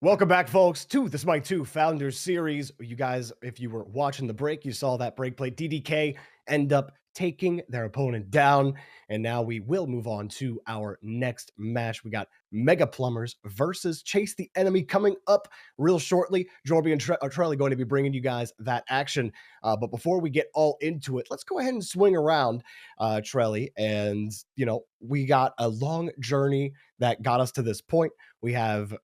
Welcome back, folks, to the Smite 2 Founders Series. You guys, if you were watching the break, you saw that break play. DDK end up taking their opponent down. And now we will move on to our next match. We got Mega Plumbers versus Chase the Enemy coming up real shortly. Jorby and Trelly going to be bringing you guys that action. But before we get all into it, let's go ahead and swing around, Trelly. And, we got a long journey that got us to this point. We have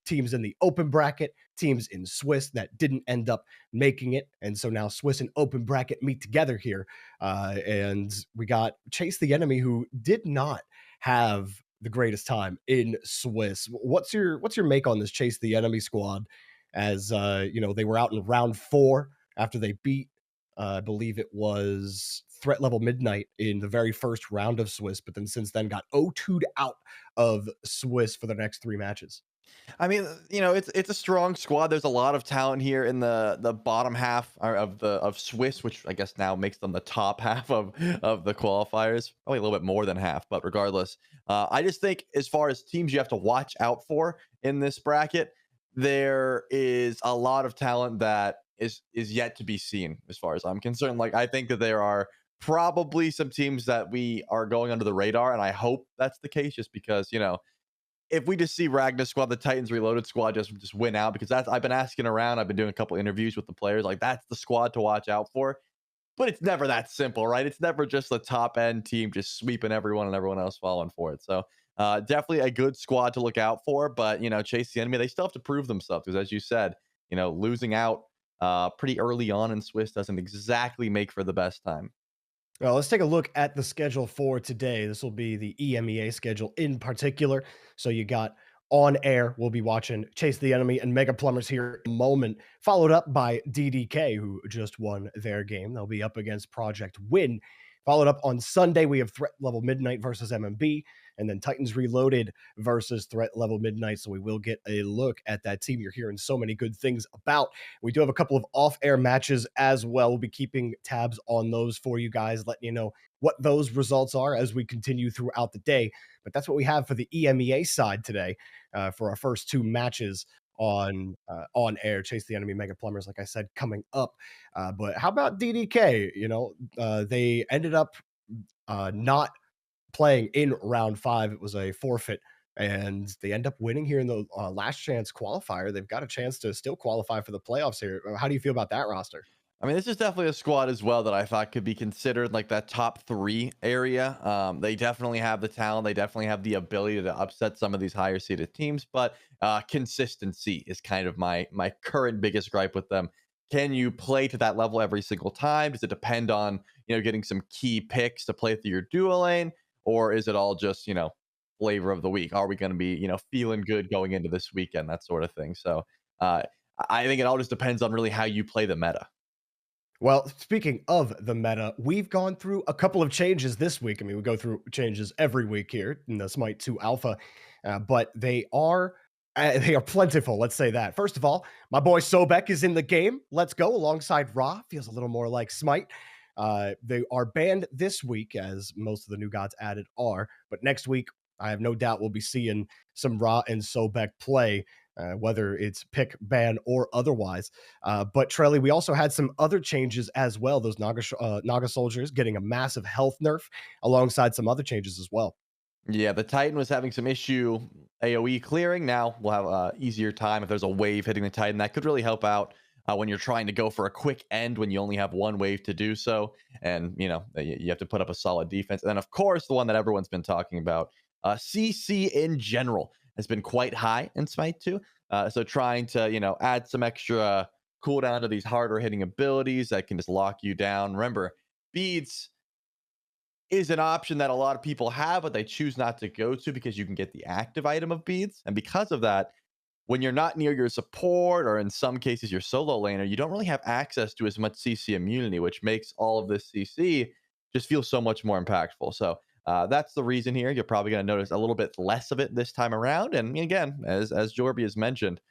teams in the open bracket, teams in Swiss that didn't end up making it. And so now Swiss and open bracket meet together here. And we got Chase the Enemy, who did not have the greatest time in Swiss. What's your make on this Chase the Enemy squad? As they were out in round 4 after they beat, I believe it was Threat Level Midnight in the very first round of Swiss, but then since then got O2'd out of Swiss for the next 3 matches. I mean, it's a strong squad. There's a lot of talent here in the bottom half of Swiss, which I guess now makes them the top half of the qualifiers. Probably a little bit more than half, but regardless, I just think as far as teams you have to watch out for in this bracket, there is a lot of talent that is yet to be seen, as far as I'm concerned. Like I think that there are probably some teams that we are going under the radar, and I hope that's the case, just because if we just see Ragnar squad, the Titans Reloaded squad just win out, because that's I've been asking around. I've been doing a couple interviews with the players. Like that's the squad to watch out for. But it's never that simple, right? It's never just the top end team just sweeping everyone and everyone else falling for it. So definitely a good squad to look out for. But Chase the Enemy, they still have to prove themselves, because as you said, losing out pretty early on in Swiss doesn't exactly make for the best time. Well, let's take a look at the schedule for today. This will be the EMEA schedule in particular. So you got on air, we'll be watching Chase the Enemy and Mega Plumbers here in a moment, followed up by DDK, who just won their game. They'll be up against Project Win. Followed up on Sunday, we have Threat Level Midnight versus MMB, and then Titans Reloaded versus Threat Level Midnight. So we will get a look at that team you're hearing so many good things about. We do have a couple of off-air matches as well. We'll be keeping tabs on those for you guys, letting you know what those results are as we continue throughout the day. But that's what we have for the EMEA side today for our first 2 matches on air. Chase the Enemy, Mega Plumbers, like I said, coming up. But how about DDK? They ended up not playing in round 5. It was a forfeit, and they end up winning here in the last chance qualifier. They've got a chance to still qualify for the playoffs here. How do you feel about that roster? I mean, this is definitely a squad as well that I thought could be considered like that top 3 area. They definitely have the talent. They definitely have the ability to upset some of these higher seeded teams, but consistency is kind of my current biggest gripe with them. Can you play to that level every single time? Does it depend on getting some key picks to play through your dual lane, or is it all just flavor of the week? Are we going to be feeling good going into this weekend? That sort of thing. So uh, I think it all just depends on really how you play the meta. Well, speaking of the meta, we've gone through a couple of changes this week. I mean, we go through changes every week here in the Smite 2 Alpha, but they are plentiful. Let's say that. First of all, my boy Sobek is in the game. Let's go alongside Ra. Feels a little more like Smite. They are banned this week, as most of the new gods added are. But next week, I have no doubt we'll be seeing some Ra and Sobek play, whether it's pick, ban, or otherwise. But Trelly, we also had some other changes as well. Those Naga soldiers getting a massive health nerf alongside some other changes as well. Yeah, the Titan was having some issue AoE clearing. Now we'll have a easier time if there's a wave hitting the Titan. That could really help out when you're trying to go for a quick end when you only have one wave to do so. And, you have to put up a solid defense. And then, of course, the one that everyone's been talking about, CC in general has been quite high in Smite 2. So trying to, add some extra cooldown to these harder hitting abilities that can just lock you down. Remember, beads is an option that a lot of people have, but they choose not to go to because you can get the active item of beads. And because of that, when you're not near your support, or in some cases your solo laner, you don't really have access to as much CC immunity, which makes all of this CC just feel so much more impactful. So that's the reason here. You're probably going to notice a little bit less of it this time around. And again, as Jorby has mentioned,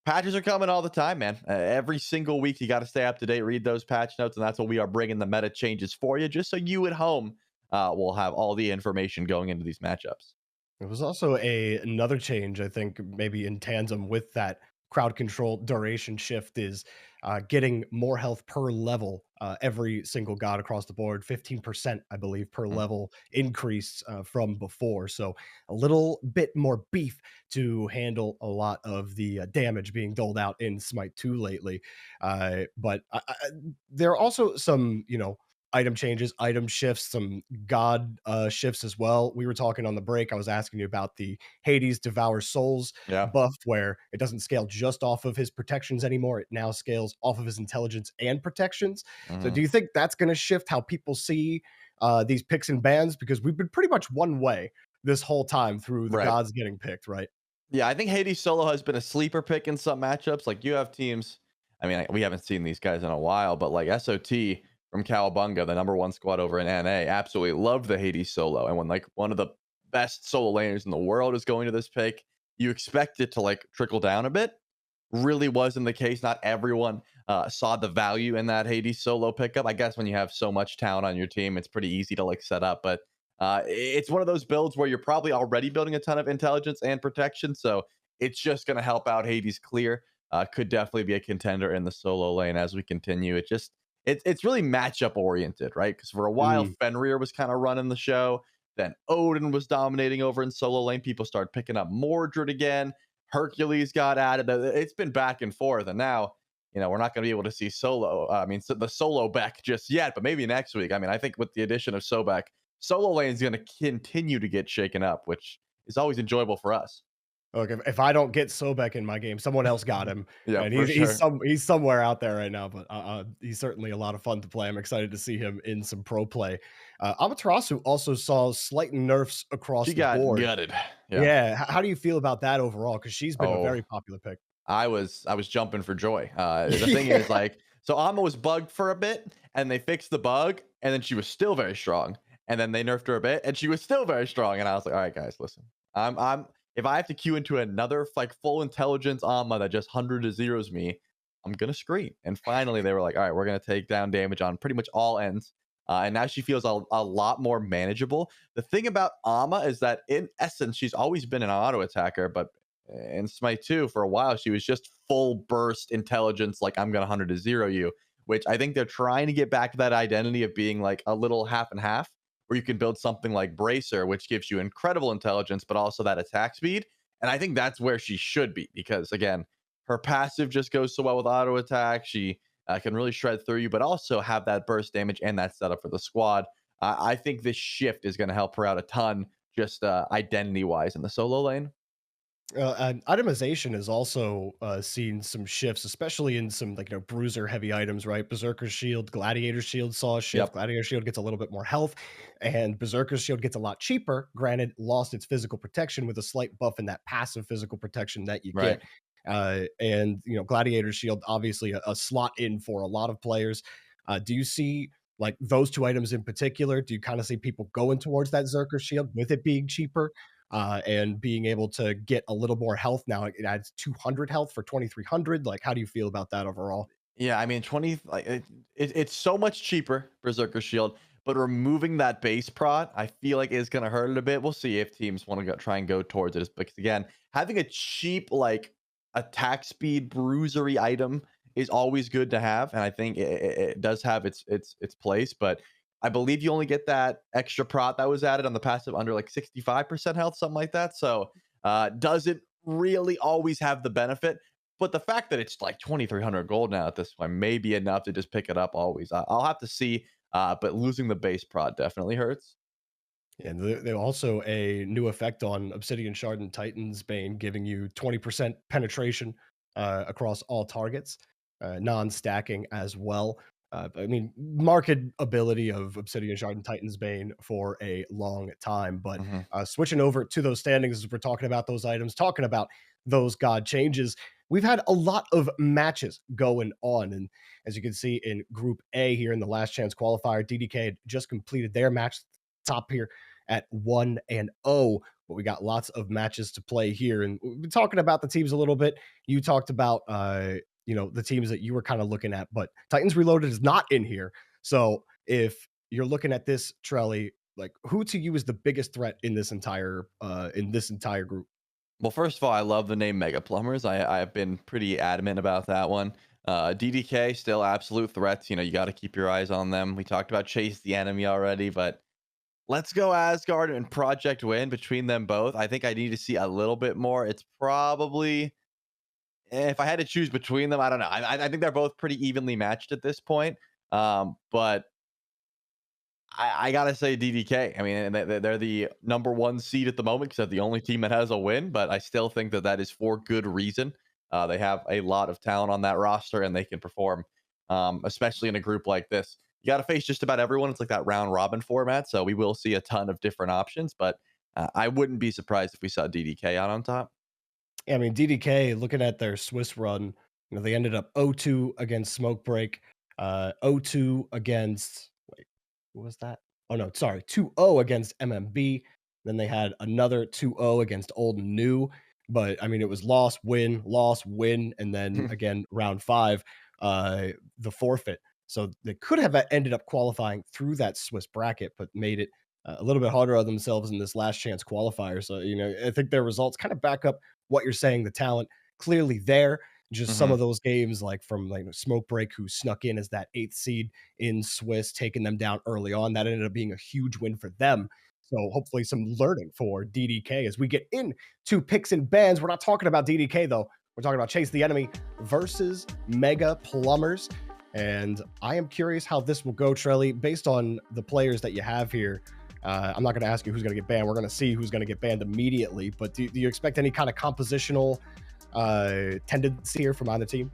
patches are coming all the time, man. Every single week, you got to stay up to date, read those patch notes, and that's what we are bringing the meta changes for you, just so you at home will have all the information going into these matchups. There was also another change, I think, maybe in tandem with that crowd control duration shift is getting more health per level. Every single god across the board, 15%, I believe, per Mm. level increase from before. So a little bit more beef to handle a lot of the damage being doled out in Smite 2 lately. But there are also some, item changes, item shifts, some god shifts as well. We were talking on the break. I was asking you about the Hades Devour Souls Yeah. buff, where it doesn't scale just off of his protections anymore. It now scales off of his intelligence and protections. So, Mhm. do you think that's going to shift how people see these picks and bans? Because we've been pretty much one way this whole time through the Right. gods getting picked, right? Yeah, I think Hades solo has been a sleeper pick in some matchups. Like you have teams. I mean, we haven't seen these guys in a while, but like SOT from Cowabunga, the number one squad over in NA, absolutely love the Hades solo. And when like one of the best solo laners in the world is going to this pick, you expect it to like trickle down a bit. Really wasn't the case. Not everyone saw the value in that Hades solo pickup. I guess when you have so much talent on your team, it's pretty easy to like set up. But it's one of those builds where you're probably already building a ton of intelligence and protection, so it's just going to help out Hades clear. Could definitely be a contender in the solo lane as we continue. It's really matchup oriented, right? Because for a while Mm. Fenrir was kind of running the show, then Odin was dominating over in solo lane. People started picking up Mordred again. Hercules got added. It's been back and forth, and now we're not going to be able to see solo. I mean, the solo back just yet, but maybe next week. I mean, I think with the addition of Sobek, solo lane is going to continue to get shaken up, which is always enjoyable for us. Look, if I don't get Sobek in my game, someone else got him, Yeah, and for sure. he's somewhere out there right now. But he's certainly a lot of fun to play. I'm excited to see him in some pro play. Amaterasu also saw slight nerfs across She the got board. gutted. Yeah. Yeah, how do you feel about that overall? Because she's been a Oh, very popular pick. I was jumping for joy. The thing is, like, so Amma was bugged for a bit, and they fixed the bug, and then she was still very strong. And then they nerfed her a bit, and she was still very strong. And I was like, all right, guys, listen. I'm if I have to queue into another like full intelligence Amma that just 100 to zeros me, I'm gonna scream. And finally, they were like, all right, we're gonna take down damage on pretty much all ends. And now she feels a lot more manageable. The thing about Amma is that in essence, she's always been an auto attacker, but in Smite 2, for a while, she was just full burst intelligence, like I'm gonna 100 to zero you, which I think they're trying to get back to that identity of being like a little half and half, where you can build something like Bracer, which gives you incredible intelligence, but also that attack speed. And I think that's where she should be because, again, her passive just goes so well with auto attack. She can really shred through you, but also have that burst damage and that setup for the squad. I think this shift is going to help her out a ton, just identity wise in the solo lane. And itemization has also seen some shifts, especially in some like bruiser heavy items, right? Berserker's Shield, Gladiator's Shield saw a shift. Yep. Gladiator's Shield gets a little bit more health, and Berserker's Shield gets a lot cheaper. Granted, lost its physical protection with a slight buff in that passive physical protection that you Right. get. And Gladiator's Shield, obviously a slot in for a lot of players. Do you see like those two items in particular? Do you kind of see people going towards that Zerker Shield with it being cheaper? And being able to get a little more health now. It adds 200 health for 2,300. Like, how do you feel about that overall? Yeah, I mean, 20 like it's so much cheaper, Berserker Shield, but removing that base prot, I feel like is gonna hurt it a bit. We'll see if teams want to go try and go towards it. Because again, having a cheap like attack speed bruisery item is always good to have, and I think it does have its place. But I believe you only get that extra prot that was added on the passive under like 65% health, something like that. So doesn't really always have the benefit. But the fact that it's like 2,300 gold now at this point may be enough to just pick it up always. I'll have to see. But losing the base prod definitely hurts. And they also a new effect on Obsidian Shard and Titan's Bane, giving you 20% penetration across all targets, non-stacking as well. I mean, marked ability of Obsidian Shard and Titan's Bane for a long time. But Hmm. switching over to those standings, as we're talking about those items, talking about those god changes, we've had a lot of matches going on. And as you can see in Group A here in the last chance qualifier, DDK had just completed their match top here at 1-0. But we got lots of matches to play here. And we've been talking about the teams a little bit. You talked about the teams that you were kind of looking at, but Titans Reloaded is not in here. So if you're looking at this, Trelly, like who to you is the biggest threat in this entire group? Well, first of all, I love the name Mega Plumbers. I've been pretty adamant about that one. DDK still absolute threats. You got to keep your eyes on them. We talked about Chase the Enemy already, but let's go Asgard and Project Win between them both. I think I need to see a little bit more. It's probably if I had to choose between them, I don't know. I think they're both pretty evenly matched at this point. But I gotta say DDK. I mean, they're the number one seed at the moment because they're the only team that has a win. But I still think that is for good reason. They have a lot of talent on that roster, and they can perform, especially in a group like this. You got to face just about everyone. It's like that round robin format, so we will see a ton of different options. But I wouldn't be surprised if we saw DDK out on top. Yeah, I mean, DDK, looking at their Swiss run, they ended up 0-2 against Smoke Break, 0-2 against, wait, who was that? Oh, no, sorry, 2-0 against MMB. Then they had another 2-0 against Old and New. But I mean, it was loss, win, and then again, round five, the forfeit. So they could have ended up qualifying through that Swiss bracket, but made it a little bit harder on themselves in this last chance qualifier. So, I think their results kind of back up what you're saying. The talent clearly there. Just some Hmm. of those games, like from like Smoke Break, who snuck in as that eighth seed in Swiss, taking them down early on. That ended up being a huge win for them. So hopefully some learning for DDK as we get into picks and bans. We're not talking about DDK though. We're talking about Chase the Enemy versus Mega Plumbers. And I am curious how this will go, Trelly, based on the players that you have here. I'm not going to ask you who's going to get banned. We're going to see who's going to get banned immediately. But do you expect any kind of compositional tendency here from either team?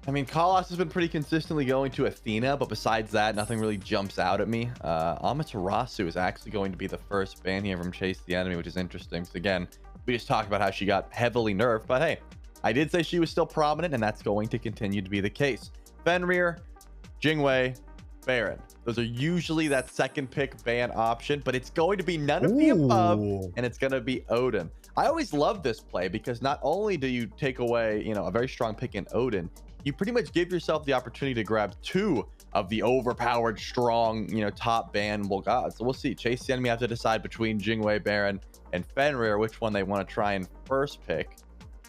I mean, Kalos has been pretty consistently going to Athena, but besides that, nothing really jumps out at me. Amaterasu is actually going to be the first ban here from Chase the Enemy, which is interesting. Because again, we just talked about how she got heavily nerfed, but hey, I did say she was still prominent, and that's going to continue to be the case. Fenrir, Jingwei, Baron. Those are usually that second pick ban option, but it's going to be none of the above, Ooh. and it's going to be Odin. I always love this play because not only do you take away, a very strong pick in Odin, you pretty much give yourself the opportunity to grab two of the overpowered, strong, top bannable gods. So we'll see. Chase the Enemy have to decide between Jingwei, Baron, and Fenrir which one they want to try and first pick.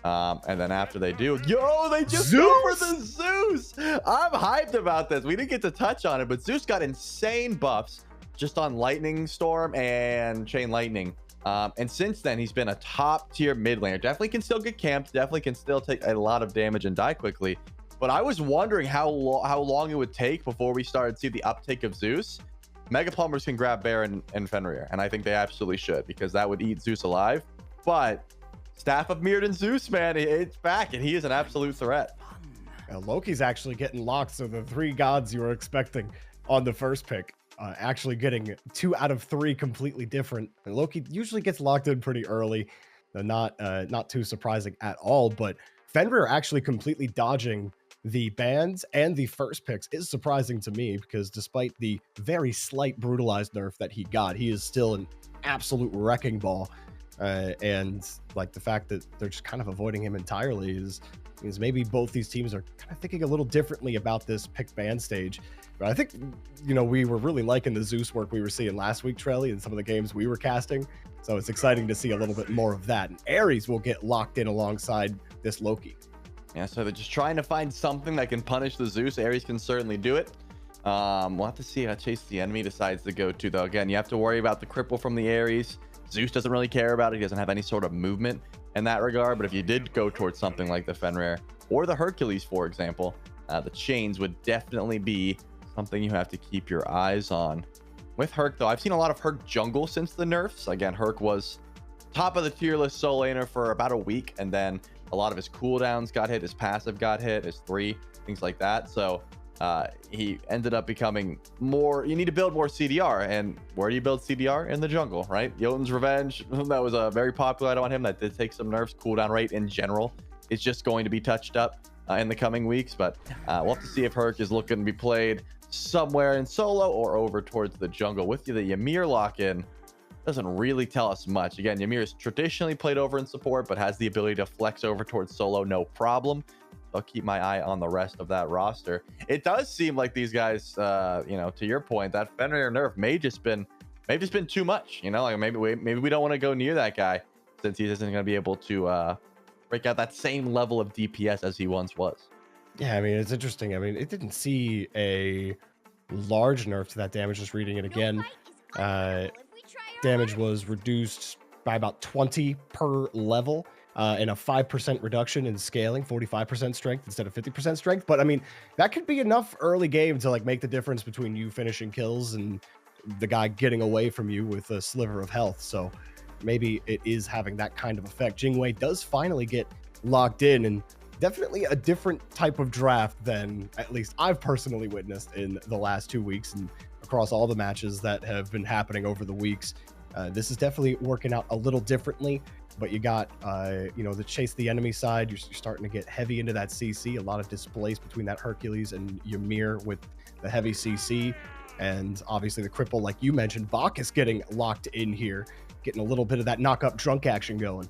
And then after they do, they just go for the Zeus. I'm hyped about this. We didn't get to touch on it, but Zeus got insane buffs just on Lightning Storm and Chain Lightning. And since then, he's been a top tier mid laner. Definitely can still get camped. Definitely can still take a lot of damage and die quickly. But I was wondering how long it would take before we started to see the uptake of Zeus. Mega Plumbers can grab Baron and Fenrir, and I think they absolutely should because that would eat Zeus alive. But Staff of Mirrodin Zeus, man, it's back, and he is an absolute threat. Loki's actually getting locked. So the three gods you were expecting on the first pick, actually getting 2 out of 3 completely different. And Loki usually gets locked in pretty early. Not too surprising at all. But Fenrir actually completely dodging the bans and the first picks is surprising to me because despite the very slight brutalized nerf that he got, he is still an absolute wrecking ball. And like the fact that they're just kind of avoiding him entirely is maybe both these teams are kind of thinking a little differently about this pick ban stage. But I think, we were really liking the Zeus work we were seeing last week, Trelly, and some of the games we were casting. So it's exciting to see a little bit more of that. And Ares will get locked in alongside this Loki. Yeah, so they're just trying to find something that can punish the Zeus. Ares can certainly do it. We'll have to see how Chase the Enemy decides to go to, though. Again, you have to worry about the cripple from the Ares. Zeus doesn't really care about it. He doesn't have any sort of movement in that regard. But if you did go towards something like the Fenrir or the Hercules, for example, the chains would definitely be something you have to keep your eyes on. With Herc, though, I've seen a lot of Herc jungle since the nerfs. Again, Herc was top of the tier list solo laner for about a week, and then a lot of his cooldowns got hit, his passive got hit, his 3, things like that. So he ended up becoming more, you need to build more CDR. And where do you build CDR? In the jungle, right? Jotun's Revenge, that was a very popular item on him that did take some nerfs. Cooldown rate in general is just going to be touched up in the coming weeks. But we'll have to see if Herc is looking to be played somewhere in solo or over towards the jungle. With you, the Ymir lock-in doesn't really tell us much. Again, Ymir is traditionally played over in support, but has the ability to flex over towards solo, no problem. I'll keep my eye on the rest of that roster. It does seem like these guys, to your point, that Fenrir nerf may maybe it's been too much, you know, like maybe we don't want to go near that guy since he isn't going to be able to break out that same level of DPS as he once was. Yeah, I mean, it's interesting. I mean, it didn't see a large nerf to that damage. Just reading it again, uh, damage was reduced by about 20 per level, and a 5% reduction in scaling, 45% strength instead of 50% strength. But I mean, that could be enough early game to like make the difference between you finishing kills and the guy getting away from you with a sliver of health. So maybe it is having that kind of effect. Jingwei does finally get locked in, and definitely a different type of draft than at least I've personally witnessed in the last 2 weeks and across all the matches that have been happening over the weeks. This is definitely working out a little differently, but you got, the chase the enemy side. You're starting to get heavy into that CC, a lot of displace between that Hercules and Ymir with the heavy CC. And obviously the cripple, like you mentioned, Bacchus getting locked in here, getting a little bit of that knock up drunk action going.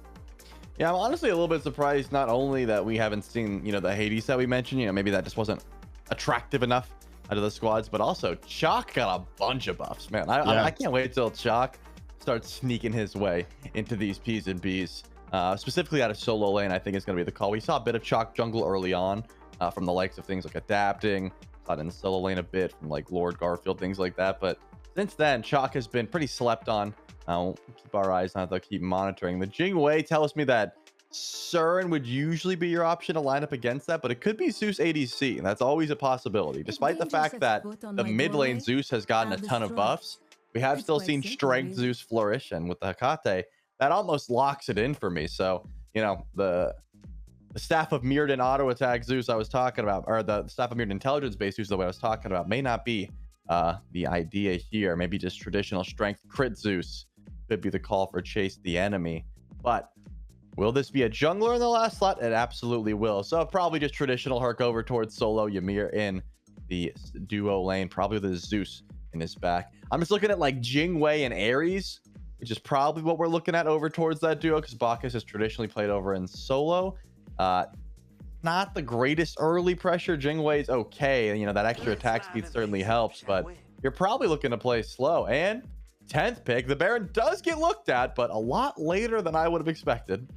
Yeah, I'm honestly a little bit surprised not only that we haven't seen, the Hades that we mentioned, maybe that just wasn't attractive enough out of the squads, but also Chalk got a bunch of buffs, man. I can't wait till Chalk starts sneaking his way into these P's and B's, specifically out of solo lane. I think is going to be the call. We saw a bit of Chalk jungle early on from the likes of things like adapting, saw it in the solo lane a bit from like Lord Garfield, things like that. But since then, Chalk has been pretty slept on. We'll keep our eyes on it, though, keep monitoring. The Jingwei tells me that Surin would usually be your option to line up against that, but it could be Zeus ADC, and that's always a possibility. Despite the fact that the mid lane Zeus has gotten a ton of buffs, we have still seen strength Zeus flourish, and with the Hecate, that almost locks it in for me. So, the Staff of Mirrodin auto attack Zeus I was talking about, or the Staff of Mirrodin intelligence based Zeus that I was talking about, may not be the idea here. Maybe just traditional strength crit Zeus could be the call for chase the enemy. But will this be a jungler in the last slot? It absolutely will. So probably just traditional Herc over towards solo Ymir in the duo lane, probably with a Zeus in his back. I'm just looking at like Jingwei and Ares, which is probably what we're looking at over towards that duo, because Bacchus has traditionally played over in solo. Not the greatest early pressure. Jingwei's okay. That extra attack speed certainly helps, but you're probably looking to play slow. And 10th pick, the Baron does get looked at, but a lot later than I would have expected.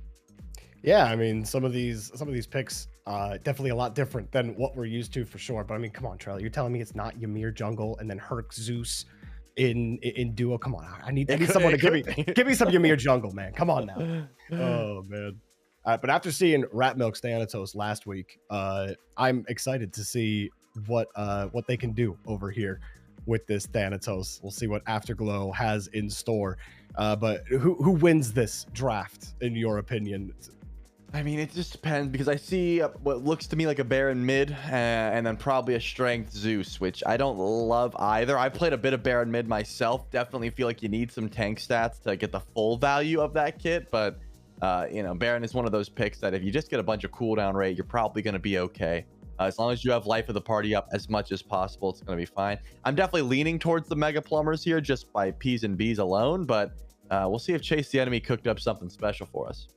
Yeah, I mean, some of these picks definitely a lot different than what we're used to for sure. But I mean, come on, Trell, you're telling me it's not Ymir jungle and then Herc Zeus in duo? Come on, I need someone to give me some Ymir jungle, man. Come on now. Oh man. But after seeing Ratmilk's Thanatos last week, I'm excited to see what they can do over here with this Thanatos. We'll see what Afterglow has in store. But who wins this draft in your opinion? I mean, it just depends, because I see what looks to me like a Baron mid and then probably a strength Zeus, which I don't love either. I played a bit of Baron mid myself. Definitely feel like you need some tank stats to get the full value of that kit. But, Baron is one of those picks that if you just get a bunch of cooldown rate, you're probably going to be okay. As long as you have life of the party up as much as possible, it's going to be fine. I'm definitely leaning towards the Mega Plumbers here just by P's and B's alone, but we'll see if Chase the Enemy cooked up something special for us.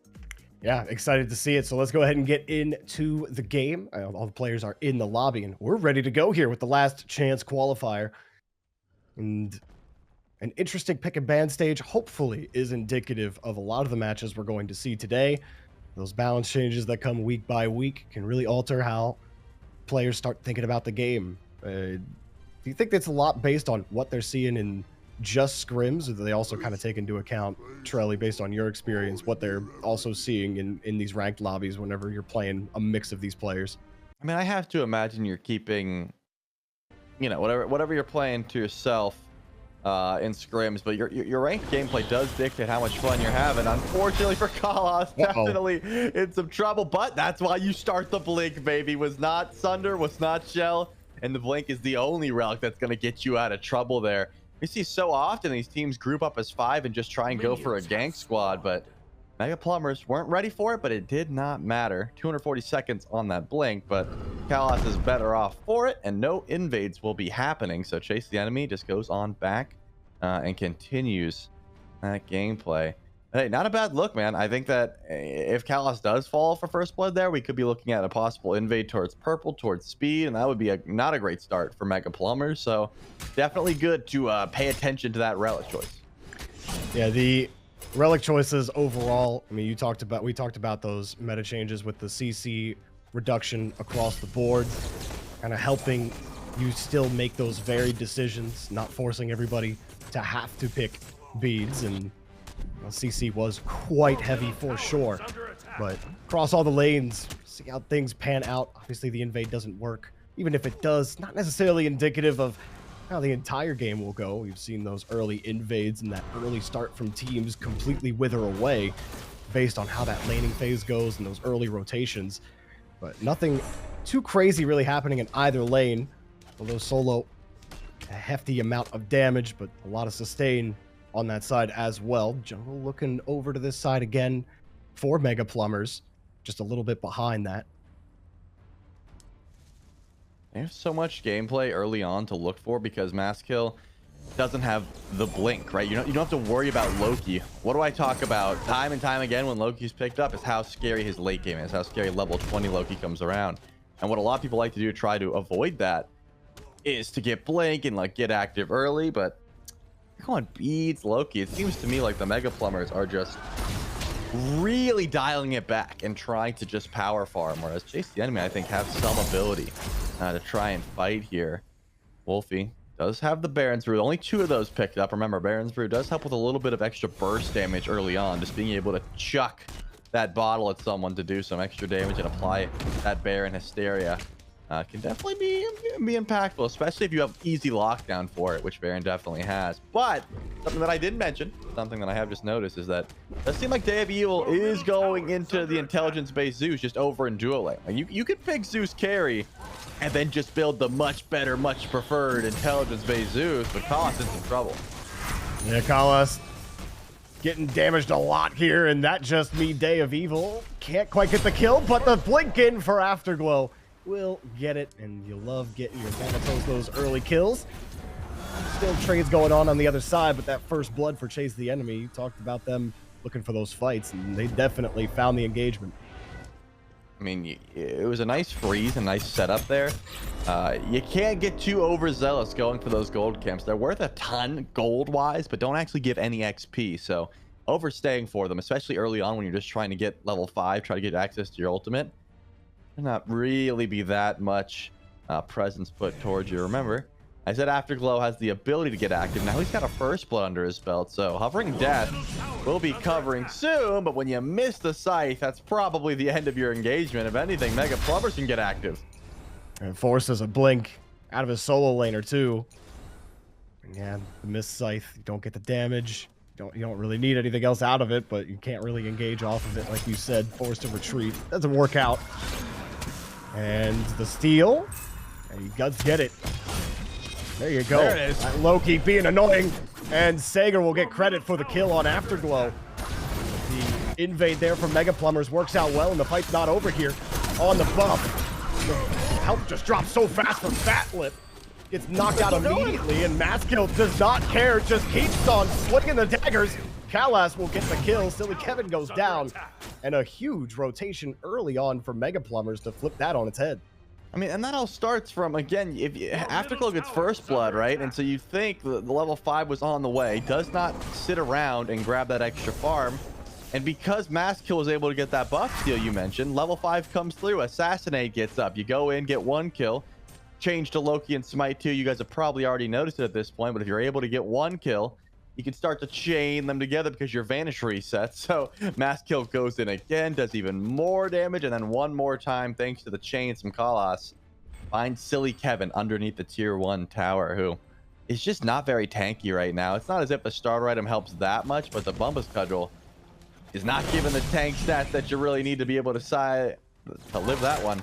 Yeah, excited to see it. So let's go ahead and get into the game. All the players are in the lobby, and we're ready to go here with the last chance qualifier. And an interesting pick and ban stage hopefully is indicative of a lot of the matches we're going to see today. Those balance changes that come week by week can really alter how players start thinking about the game. Do you think that's a lot based on what they're seeing in just scrims, or do they also kind of take into account, Trelly, based on your experience, what they're also seeing in these ranked lobbies whenever you're playing a mix of these players? I mean, I have to imagine you're keeping, whatever you're playing to yourself in scrims, but your ranked gameplay does dictate how much fun you're having. Unfortunately for Kalas, definitely in some trouble, but that's why you start the Blink, baby. Was not Sunder, was not Shell, and the Blink is the only relic that's going to get you out of trouble there. We see so often these teams group up as 5 and just try and go for a gank squad, but Mega Plumbers weren't ready for it, but it did not matter. 240 seconds on that Blink, but Kalas is better off for it, and no invades will be happening. So Chase the Enemy just goes on back and continues that gameplay. Hey, not a bad look, man. I think that if Kalas does fall for first blood there, we could be looking at a possible invade towards purple, towards speed, and that would be not a great start for Mega Plumbers. So definitely good to pay attention to that relic choice. Yeah, the relic choices overall, I mean, we talked about those meta changes with the CC reduction across the board, kind of helping you still make those varied decisions, not forcing everybody to have to pick beads. And well, CC was quite heavy for sure, but across all the lanes, see how things pan out. Obviously, the invade doesn't work. Even if it does, not necessarily indicative of how the entire game will go. We've seen those early invades and that early start from teams completely wither away based on how that laning phase goes and those early rotations. But nothing too crazy really happening in either lane. Although Solo, a hefty amount of damage, but a lot of sustain on that side as well. Jungle looking over to this side again for Mega Plumbers, just a little bit behind that. There's so much gameplay early on to look for because Maskill doesn't have the blink, right? You don't have to worry about Loki. What do I talk about time and time again when Loki's picked up is how scary his late game is, how scary level 20 Loki comes around. And what a lot of people like to do to try to avoid that is to get blink and like get active early, but come on, beads Loki. It seems to me like the Mega Plumbers are just really dialing it back and trying to just power farm, whereas Chase the Enemy, I think, have some ability to try and fight here. Wolfie does have the Baron's Brew. Only 2 of those picked up. Remember, Baron's Brew does help with a little bit of extra burst damage early on, just being able to chuck that bottle at someone to do some extra damage and apply that Baron Hysteria. Can definitely be impactful, especially if you have easy lockdown for it, which Baron definitely has. But something that I didn't mention, something that I have just noticed, is that it does seem like Day of Evil is going into the intelligence-based Zeus just over in dual lane. Like you could pick Zeus carry and then just build the much better, much preferred intelligence-based Zeus, but Kalas is in trouble. Yeah, Kalas getting damaged a lot here, and that just me Day of Evil can't quite get the kill, but the blink in for Afterglow will get it, and you'll love getting your those early kills. Still trades going on the other side, but that first blood for Chase the Enemy, you talked about them looking for those fights, and they definitely found the engagement. I mean, it was a nice freeze, a nice setup there. You can't get too overzealous going for those gold camps. They're worth a ton gold-wise, but don't actually give any XP, so overstaying for them, especially early on when you're just trying to get level 5, try to get access to your ultimate, not really be that much presence put towards you. Remember, I said Afterglow has the ability to get active. Now he's got a first blood under his belt, so Hovering Death will be covering soon, but when you miss the scythe, that's probably the end of your engagement. If anything, Mega Plumbers can get active. And forces a blink out of his solo lane or two. And yeah, the missed scythe, you don't get the damage. You don't really need anything else out of it, but you can't really engage off of it, like you said. Forced to retreat. Doesn't work out. And the steal, and you guys get it. There you go. There it is. Loki being annoying, and Sager will get credit for the kill on Afterglow. The invade there from Mega Plumbers works out well, and the fight's not over here. On the buff, the health just drops so fast from Fat Lip. Gets knocked out immediately, and Maskill does not care, just keeps on swinging the daggers. Kalas will get the kill. Silly Kevin goes down, and a huge rotation early on for Mega Plumbers to flip that on its head. I mean, and that all starts from, again, if Afterglow gets first blood, right? And so you think the level 5 was on the way, does not sit around and grab that extra farm. And because Maskill was able to get that buff steal you mentioned, level 5 comes through, Assassinate gets up. You go in, get 1 kill, change to Loki and Smite 2. You guys have probably already noticed it at this point, but if you're able to get 1 kill, you can start to chain them together because your vanish resets. So Maskill goes in again, does even more damage, and then one more time, thanks to the chains from Kalas, finds Silly Kevin underneath the tier 1 tower, who is just not very tanky right now. It's not as if the starter item helps that much, but the Bumbus Cudgel is not giving the tank stats that you really need to be able to live that one.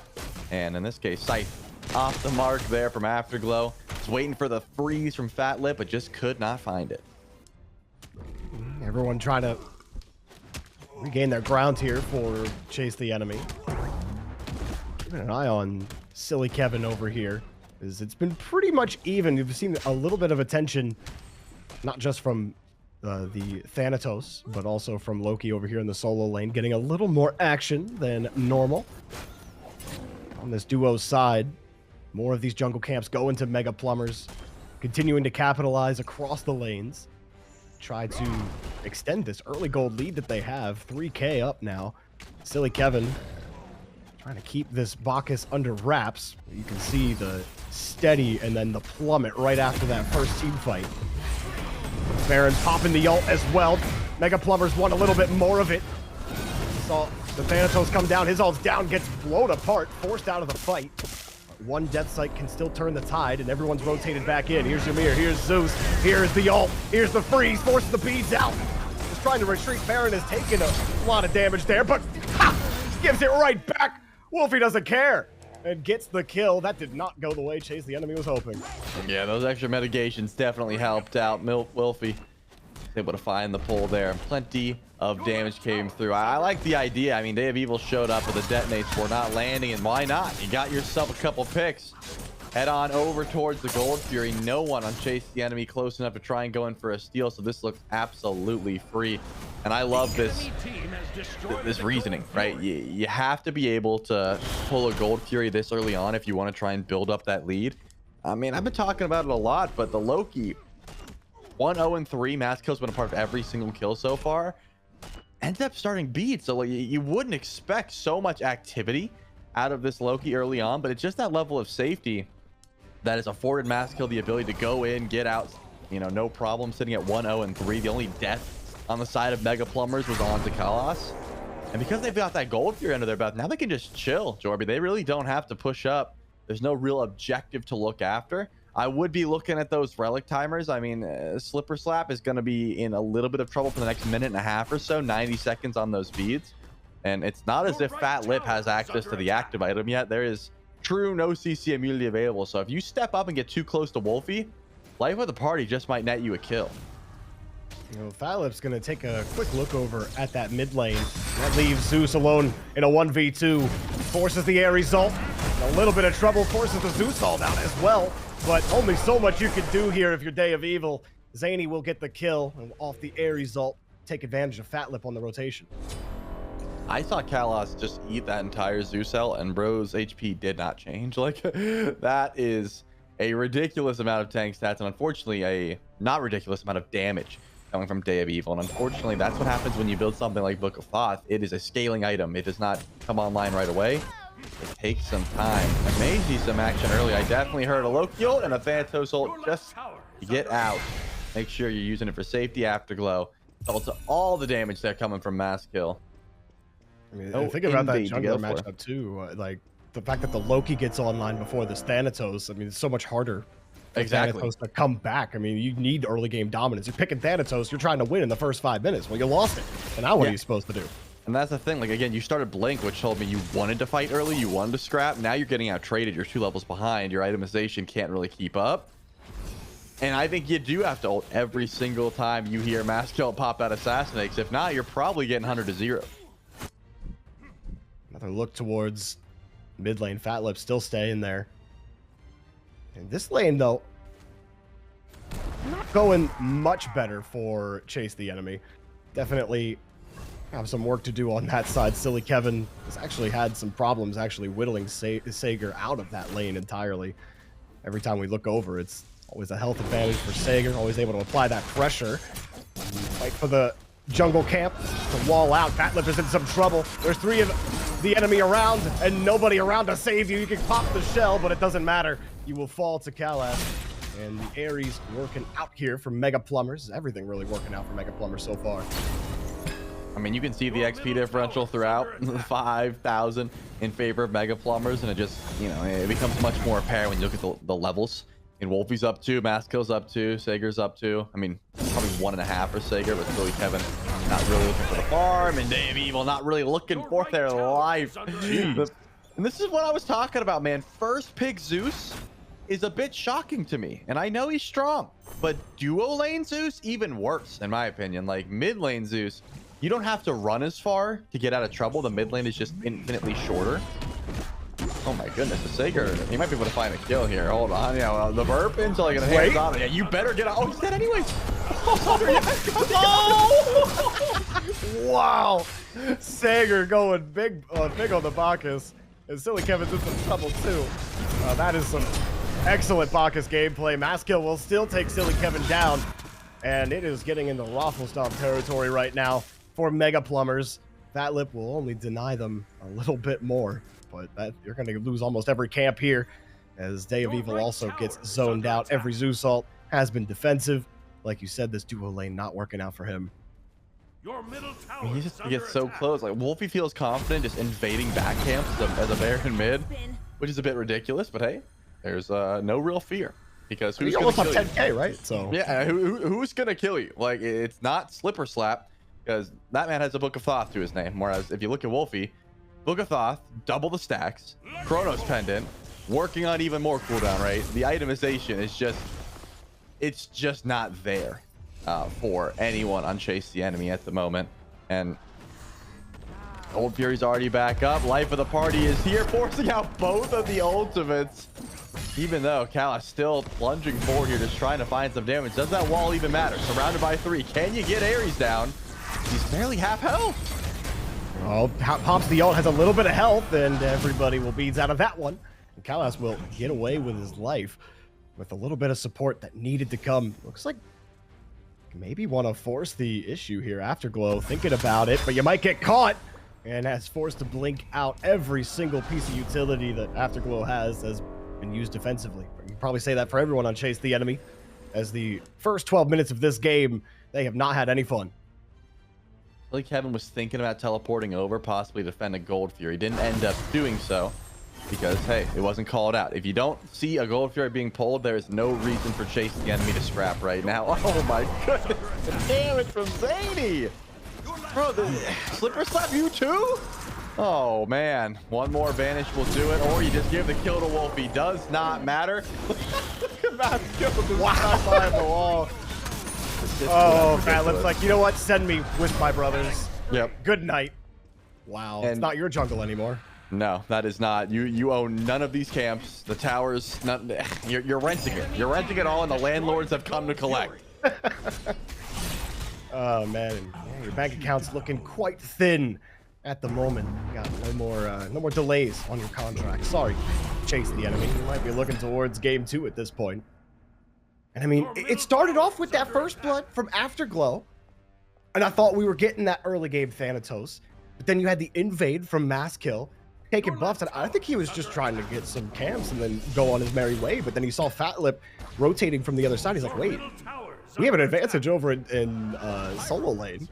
And in this case, Scythe off the mark there from Afterglow. It's waiting for the freeze from Fat Lip, but just could not find it. Everyone trying to regain their ground here for Chase the Enemy. Keeping an eye on Silly Kevin over here, is it's been pretty much even. You've seen a little bit of attention, not just from the Thanatos, but also from Loki over here in the solo lane, getting a little more action than normal. On this duo side, more of these jungle camps go into Mega Plumbers, continuing to capitalize across the lanes. try to extend this early gold lead that they have. 3K up now. Silly Kevin trying to keep this Bacchus under wraps. You can see the steady and then the plummet right after that first team fight. Baron popping the ult as well. Mega Plumbers want a little bit more of it. Saw the Thanatos come down. His ult's down, gets blown apart, forced out of the fight. One death sight can still turn the tide, and everyone's rotated back in. Here's Ymir, here's Zeus, here's the ult, here's the freeze, forces the beads out. Just trying to retreat. Baron has taken a lot of damage there, but gives it right back. Wolfie doesn't care and gets the kill. That did not go the way Chase the Enemy was hoping. Yeah, those extra mitigations definitely helped out Wolfie. Able to find the pull there. Plenty of damage came through. I like the idea. I mean, Day of Evil showed up with the detonates for not landing, and why not? You got yourself a couple picks. Head on over towards the Gold Fury. No one on Chase the Enemy close enough to try and go in for a steal, so this looks absolutely free. And I love this reasoning, right? You have to be able to pull a Gold Fury this early on if you want to try and build up that lead. I mean, I've been talking about it a lot, but the Loki 1-0-3, Maskill's been a part of every single kill so far, ends up starting beat. So like, you wouldn't expect so much activity out of this Loki early on, but it's just that level of safety that has afforded Maskill the ability to go in, get out, you know, no problem, sitting at 1-0-3. The only death on the side of Mega Plumbers was on to Kalas. And because they've got that Gold Fury under their belt, now they can just chill, Jorby. They really don't have to push up. There's no real objective to look after. I would be looking at those relic timers. I mean, Slipper Slap is going to be in a little bit of trouble for the next minute and a half or so, 90 seconds on those beads. And it's not as if Fat Lip has access to the active item yet. There is true no CC immunity available. So if you step up and get too close to Wolfie, life of the party just might net you a kill. You know, Fat Lip's going to take a quick look over at that mid lane. That leaves Zeus alone in a 1v2. Forces the air result. A little bit of trouble, forces the Zeus ult out as well. But only so much you can do here if you're Day of Evil. Zany will get the kill and off the air result, take advantage of Fat Lip on the rotation. I saw Kalas just eat that entire Zeus ult, and bro's HP did not change. Like, that is a ridiculous amount of tank stats, and unfortunately a not ridiculous amount of damage coming from Day of Evil. And unfortunately, that's what happens when you build something like Book of Thoth. It is a scaling item. It does not come online right away. It takes some time. I may see some action early. I definitely heard a Loki ult and a Thanatos ult just to get out. Make sure you're using it for safety. Afterglow. Also, all the damage there coming from Maskill. I mean, think about that jungler matchup too. Like the fact that the Loki gets online before this Thanatos. I mean, it's so much harder for Thanatos to come back. I mean, you need early game dominance. You're picking Thanatos. You're trying to win in the first 5 minutes. Well, you lost it. And now what are you supposed to do? And that's the thing. Like, again, you started Blink, which told me you wanted to fight early. You wanted to scrap. Now you're getting out traded. You're 2 levels behind. Your itemization can't really keep up. And I think you do have to ult every single time you hear Maskill pop out Assassinates. If not, you're probably getting 100 to 0. Another look towards mid lane. Fat Lip still staying there. In this lane, though, not going much better for Chase the Enemy. Definitely have some work to do on that side. Silly Kevin has actually had some problems actually whittling Sager out of that lane entirely. Every time we look over, it's always a health advantage for Sager, always able to apply that pressure. Fight for the jungle camp to wall out. Fat Lip is in some trouble. There's 3 of the enemy around and nobody around to save you. You can pop the shell, but it doesn't matter. You will fall to Kalas. And the Ares working out here for Mega Plumbers. Everything really working out for Mega Plumbers so far. I mean, you can see the XP differential throughout, 5,000 in favor of Mega Plumbers, and it just, you know, it becomes much more apparent when you look at the levels. And Wolfie's up 2, Maskill's up 2, Sager's up 2. I mean, probably 1.5 for Sager, but Silly Kevin not really looking for the farm, and Day of Evil not really looking for their life. And this is what I was talking about, man. First pick Zeus is a bit shocking to me, and I know he's strong, but duo lane Zeus even worse in my opinion. Like mid lane Zeus, you don't have to run as far to get out of trouble. The mid lane is just infinitely shorter. Oh my goodness, the Sager, he might be able to find a kill here. Hold on, yeah, well, the burp until I get a hands on it. Yeah, you better get out. Oh, he's dead anyways. Oh, wow. Sager going big on the Bacchus, and Silly Kevin's in some trouble too. That is some excellent Bacchus gameplay. Maskill will still take Silly Kevin down. and it is getting into Raffle Stomp territory right now for Mega Plumbers. That lip will only deny them a little bit more, but you're going to lose almost every camp here, as Day of Evil also gets zoned out. Every Zeus ult has been defensive. Like you said, this duo lane not working out for him. He just gets so close. Like Wolfie feels confident just invading back camps as a Baron mid, which is a bit ridiculous. But hey, there's no real fear because who's going to kill you? 10K, right? So yeah, who's going to kill you? Like it's not Slipper Slap because that man has a Book of Thoth to his name. Whereas if you look at Wolfie, Book of Thoth, double the stacks, Chronos Pendant, working on even more cooldown rate. The itemization is it's just not there. For anyone on Chase the Enemy at the moment. And Old Fury's already back up. Life of the party is here, forcing out both of the ultimates. Even though Cal is still plunging forward here, just trying to find some damage. Does that wall even matter? Surrounded by 3. Can you get Ares down? He's barely half health. Well, pops the ult, has a little bit of health, and everybody will beads out of that one. And Kalas will get away with his life with a little bit of support that needed to come. Looks like maybe want to force the issue here. Afterglow thinking about it, but you might get caught, and has forced to blink out every single piece of utility that Afterglow has been used defensively. You can probably say that for everyone on Chase the Enemy, as the first 12 minutes of this game, they have not had any fun. Like Kevin was thinking about teleporting over, possibly defend a Gold Fury. Didn't end up doing so because, hey, it wasn't called out. If you don't see a Gold Fury being pulled, there is no reason for Chase the Enemy to scrap right now. Oh my goodness, the damage from Zany. Bro, the Slipper Slap you too? Oh man, one more vanish will do it, or you just give the kill to Wolfie. Does not matter. Look at that kill behind the wall. Oh, Fat Lip's like, you know what? Send me with my brothers. Yep. Good night. Wow, it's not your jungle anymore. No, that is not. You own none of these camps. The towers, you're renting it. You're renting it all, and the landlords have come to collect. Oh man, yeah, your bank account's looking quite thin at the moment. You got no more delays on your contract. Sorry, Chase the Enemy. You might be looking towards game 2 at this point. And I mean, it started off with that first blood from Afterglow, and I thought we were getting that early game Thanatos. But then you had the invade from Mass Kill, taking buffs, and I think he was just trying to get some camps and then go on his merry way. But then he saw Fat Lip rotating from the other side. He's like, wait, we have an advantage over in solo lane.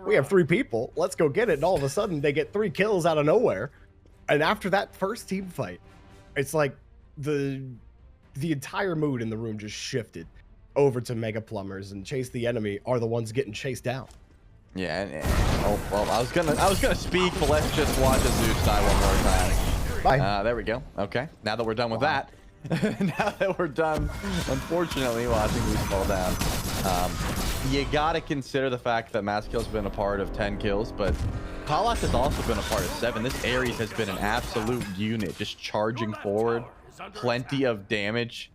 We have 3 people. Let's go get it. And all of a sudden, they get 3 kills out of nowhere. And after that first team fight, it's like the entire mood in the room just shifted over to Mega Plumbers, and Chase the Enemy are the ones getting chased down. Yeah, oh well, I was gonna speak, but let's just watch a Zeus die one more time. Bye. There we go. Okay, now that we're done with that, now that we're done, unfortunately, watching Zeus fall down, you gotta consider the fact that Maskill's been a part of 10 kills, but Kalas has also been a part of 7. This Ares has been an absolute unit, just charging forward, plenty of damage.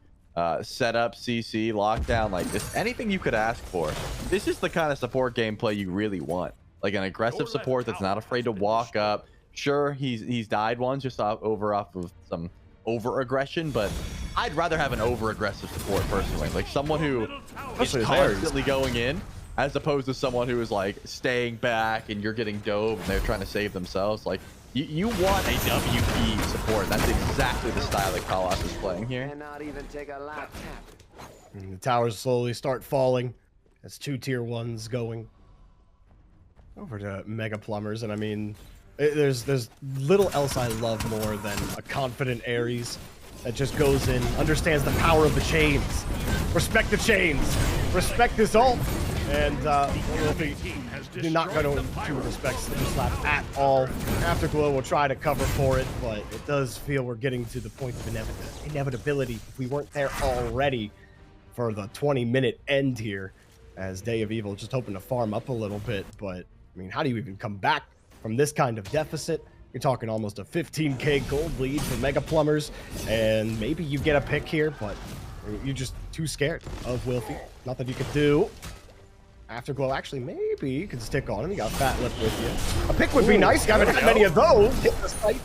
Setup, CC, lockdown, like this, anything you could ask for. This is the kind of support gameplay you really want, like an aggressive support that's not afraid to walk up. Sure, he's died once just off of some over aggression, but I'd rather have an over aggressive support personally, like someone who is constantly going in, as opposed to someone who is like staying back and you're getting dove and they're trying to save themselves. Like you want a WP support. That's exactly the style that Kalas is playing here. And the towers slowly start falling as 2 tier 1s going over to Mega Plumbers. And I mean, there's little else I love more than a confident Ares that just goes in, understands the power of the chains. Respect the chains. Respect this ult. And you're not going to respect Slipper Slap at all. Afterglow will try to cover for it, but it does feel we're getting to the point of inevitability if we weren't there already for the 20-minute end here, as Day of Evil just hoping to farm up a little bit. But I mean, how do you even come back from this kind of deficit? You're talking almost a 15k gold lead for Mega Plumbers, and maybe you get a pick here, but you're just too scared of Wolfie. Nothing you could do. Afterglow, actually, maybe you could stick on him. You got Fat Lip with you. A pick would be nice. Got many of those. Hit the site.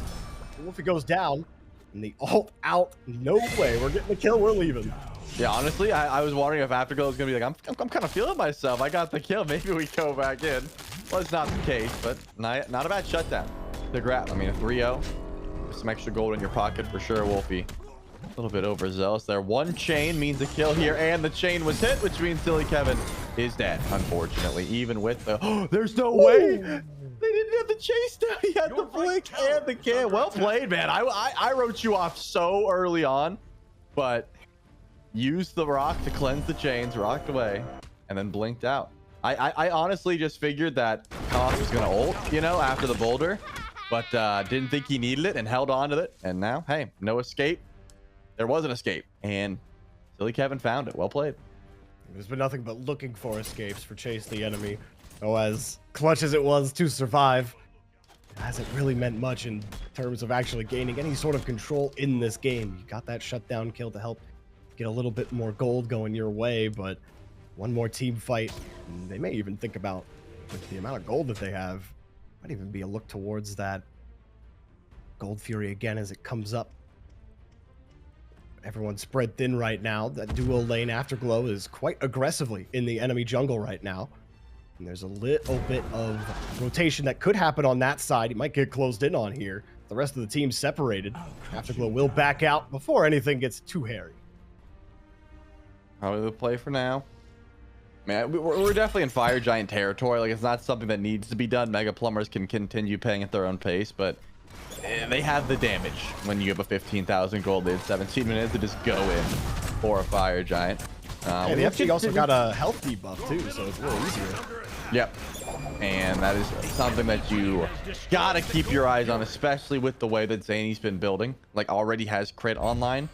Wolfie goes down, and the ult out. No way. We're getting the kill. We're leaving. Yeah, honestly, I was wondering if Afterglow was gonna be like, I'm kind of feeling myself. I got the kill. Maybe we go back in. Well, it's not the case, but not a bad shutdown to grab. I mean, a 3-0, some extra gold in your pocket for sure, Wolfie. A little bit overzealous there. One chain means a kill here, and the chain was hit, which means Silly Kevin is dead, unfortunately. Even with the there's no way they didn't have the chase down. He had the flick and the kill. Well played, man. I wrote you off so early on, but used the rock to cleanse the chains, rocked away, and then blinked out. I honestly just figured that Koss was gonna ult, you know, after the boulder, but didn't think he needed it and held on to it. And now, hey, no escape. There was an escape, and Silly Kevin found it. Well played. There's been nothing but looking for escapes for Chase the Enemy. Oh, as clutch as it was to survive, it hasn't really meant much in terms of actually gaining any sort of control in this game. You got that shutdown kill to help get a little bit more gold going your way, but one more team fight, and they may even think about, with the amount of gold that they have, might even be a look towards that Gold Fury again as it comes up. Everyone's spread thin right now. That duo lane Afterglow is quite aggressively in the enemy jungle right now. And there's a little bit of rotation that could happen on that side. He might get closed in on here. The rest of the team separated. Afterglow will back out before anything gets too hairy. Probably the play for now. Man, we're definitely in Fire Giant territory. Like, it's not something that needs to be done. Mega Plumbers can continue paying at their own pace, but they have the damage when you have a 15,000 gold lead, 17 minutes to just go in for a Fire Giant. Hey, the FG also got a health debuff too, so it's a little easier. Yep. And that is something that you gotta keep your eyes on, especially with the way that Zany's been building. Like, already has crit online.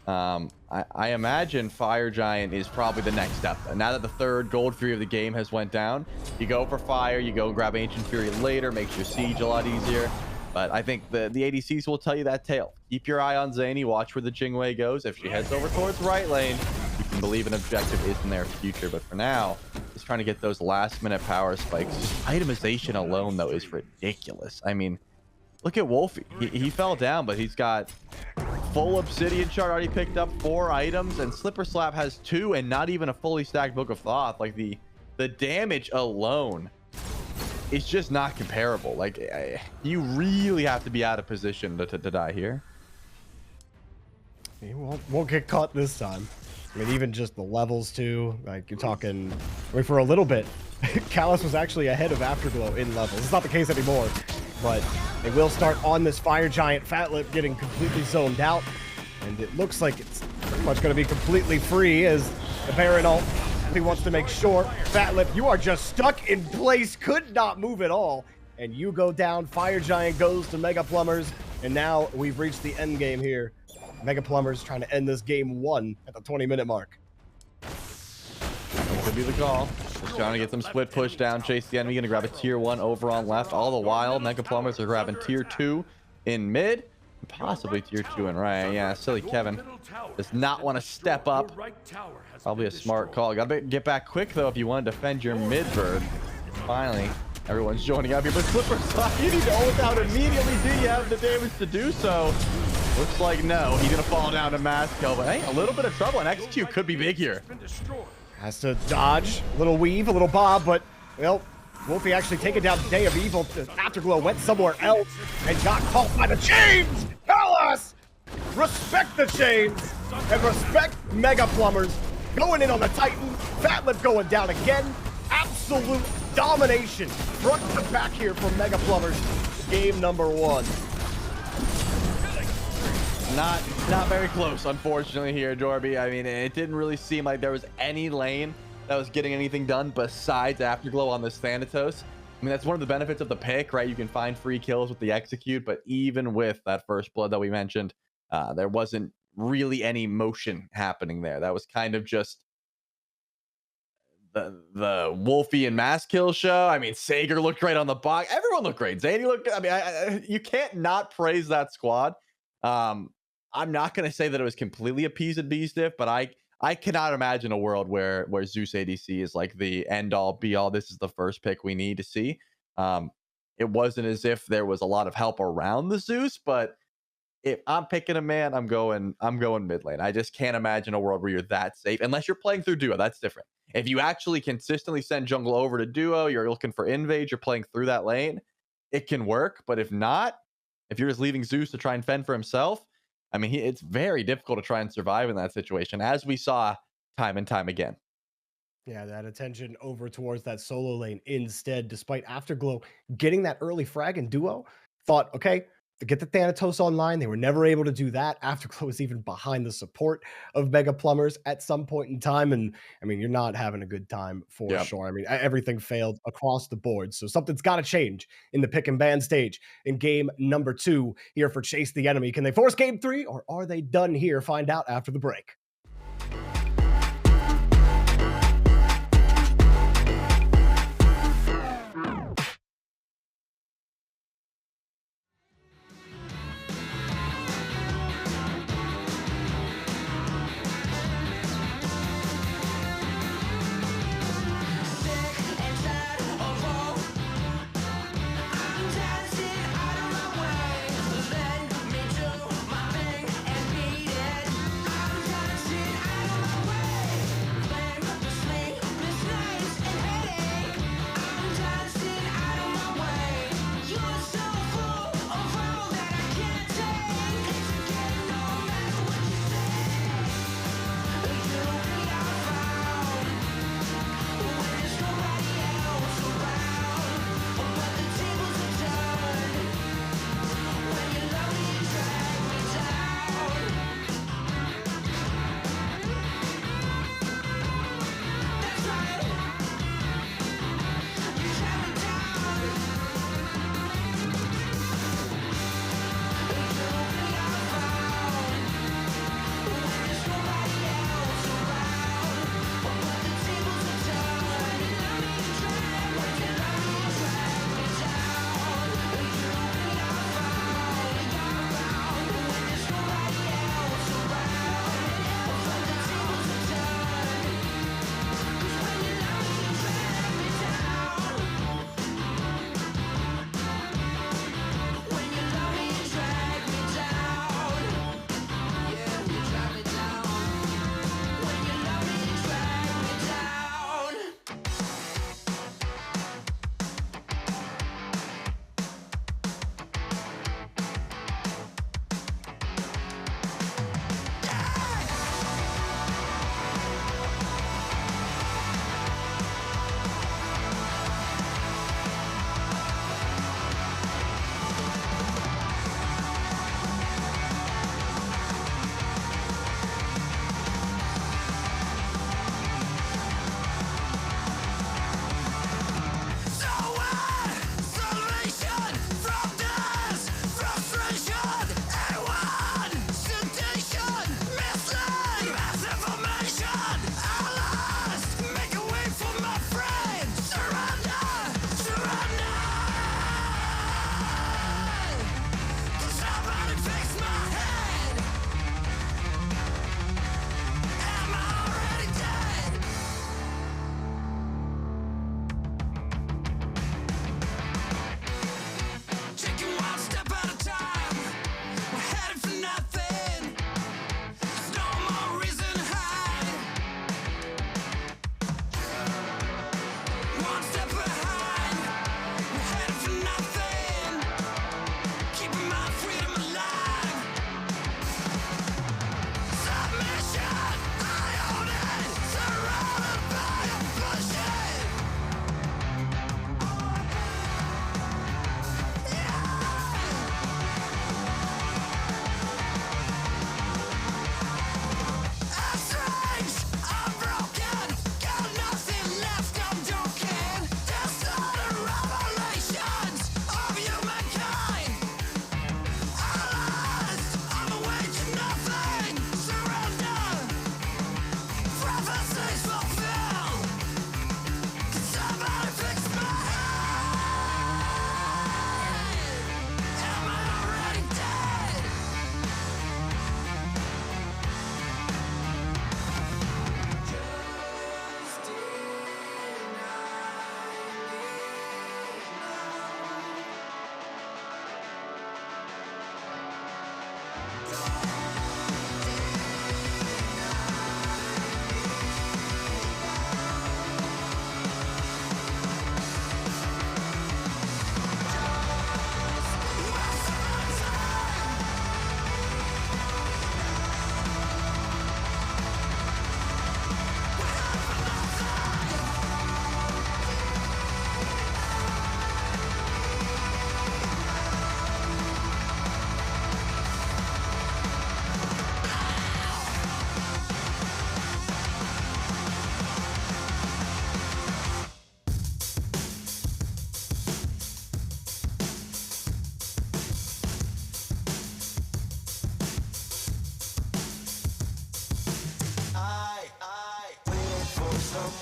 I imagine Fire Giant is probably the next step. Now that the third Gold Fury of the game has went down, you go for Fire, you go and grab Ancient Fury later, makes your siege a lot easier. But I think the ADCs will tell you that tale. Keep your eye on Zany, watch where the Jingwei goes. If she heads over towards right lane, you can believe an objective is in their future. But for now, just trying to get those last minute power spikes. Just itemization alone, though, is ridiculous. I mean, look at Wolfie. He fell down, but he's got full Obsidian Shard already picked up, 4 items, and Slipper Slap has 2 and not even a fully stacked Book of Thoth. Like, the damage alone is just not comparable. Like, you really have to be out of position to die here. He won't get caught this time. I mean, even just the levels too. Like, you're talking, I mean, for a little bit, Callus was actually ahead of Afterglow in levels. It's not the case anymore, but they will start on this Fire Giant. Fatlip getting completely zoned out, and it looks like it's pretty much going to be completely free as the Baron ult. He wants to make sure. Fatlip, you are just stuck in place, could not move at all, and you go down. Fire Giant goes to Mega Plumbers, and now we've reached the end game here. Mega Plumbers trying to end this game 1 at the 20-minute mark. That could be the call. Just trying to get some split push down, chase the enemy, gonna grab a tier 1 over on left. All the while, Mega Plumbers are grabbing tier 2 in mid, possibly tier 2 in right. Yeah, Silly Kevin does not want to step up. Probably a smart call. Gotta get back quick though if you want to defend your mid bird. Finally, everyone's joining up here, but Slipper Slap, you need to ult out immediately. Do you have the damage to do so? Looks like no. He's gonna fall down to mass kill, but hey, a little bit of trouble, and XQ could be big here. Has to dodge, a little weave, a little bob, but, well, Wolfie actually taking down Day of Evil. Afterglow went somewhere else and got caught by the chains. Tell us! Respect the chains and respect Mega Plumbers. Going in on the Titan. Fatlip going down again. Absolute domination. Front to back here from Mega Plumbers. Game number 1. Not very close, unfortunately, here, Jorby. I mean, it didn't really seem like there was any lane that was getting anything done besides Afterglow on this Thanatos. I mean, that's one of the benefits of the pick, right? You can find free kills with the execute, but even with that first blood that we mentioned, there wasn't really any motion happening there. That was kind of just the Wolfie and mass kill show. I mean, Sager looked great on the box. Everyone looked great. Zany looked, I mean, you can't not praise that squad. I'm not going to say that it was completely a piece of B stiff, but I cannot imagine a world where Zeus ADC is like the end all be all. This is the first pick we need to see. It wasn't as if there was a lot of help around the Zeus, but if I'm picking a man, I'm going mid lane. I just can't imagine a world where you're that safe unless you're playing through duo. That's different. If you actually consistently send jungle over to duo, you're looking for invade, you're playing through that lane, it can work. But if not, if you're just leaving Zeus to try and fend for himself, I mean, it's very difficult to try and survive in that situation, as we saw time and time again. Yeah, that attention over towards that solo lane instead, despite Afterglow getting that early frag in duo, thought, okay, to get the Thanatos online, they were never able to do that. Afterglow was even behind the support of Mega Plumbers at some point in time. And I mean, you're not having a good time for Yep. sure. I mean, everything failed across the board. So something's got to change in the pick and ban stage in game number 2 here for Chase the Enemy. Can they force game 3 or are they done here? Find out after the break.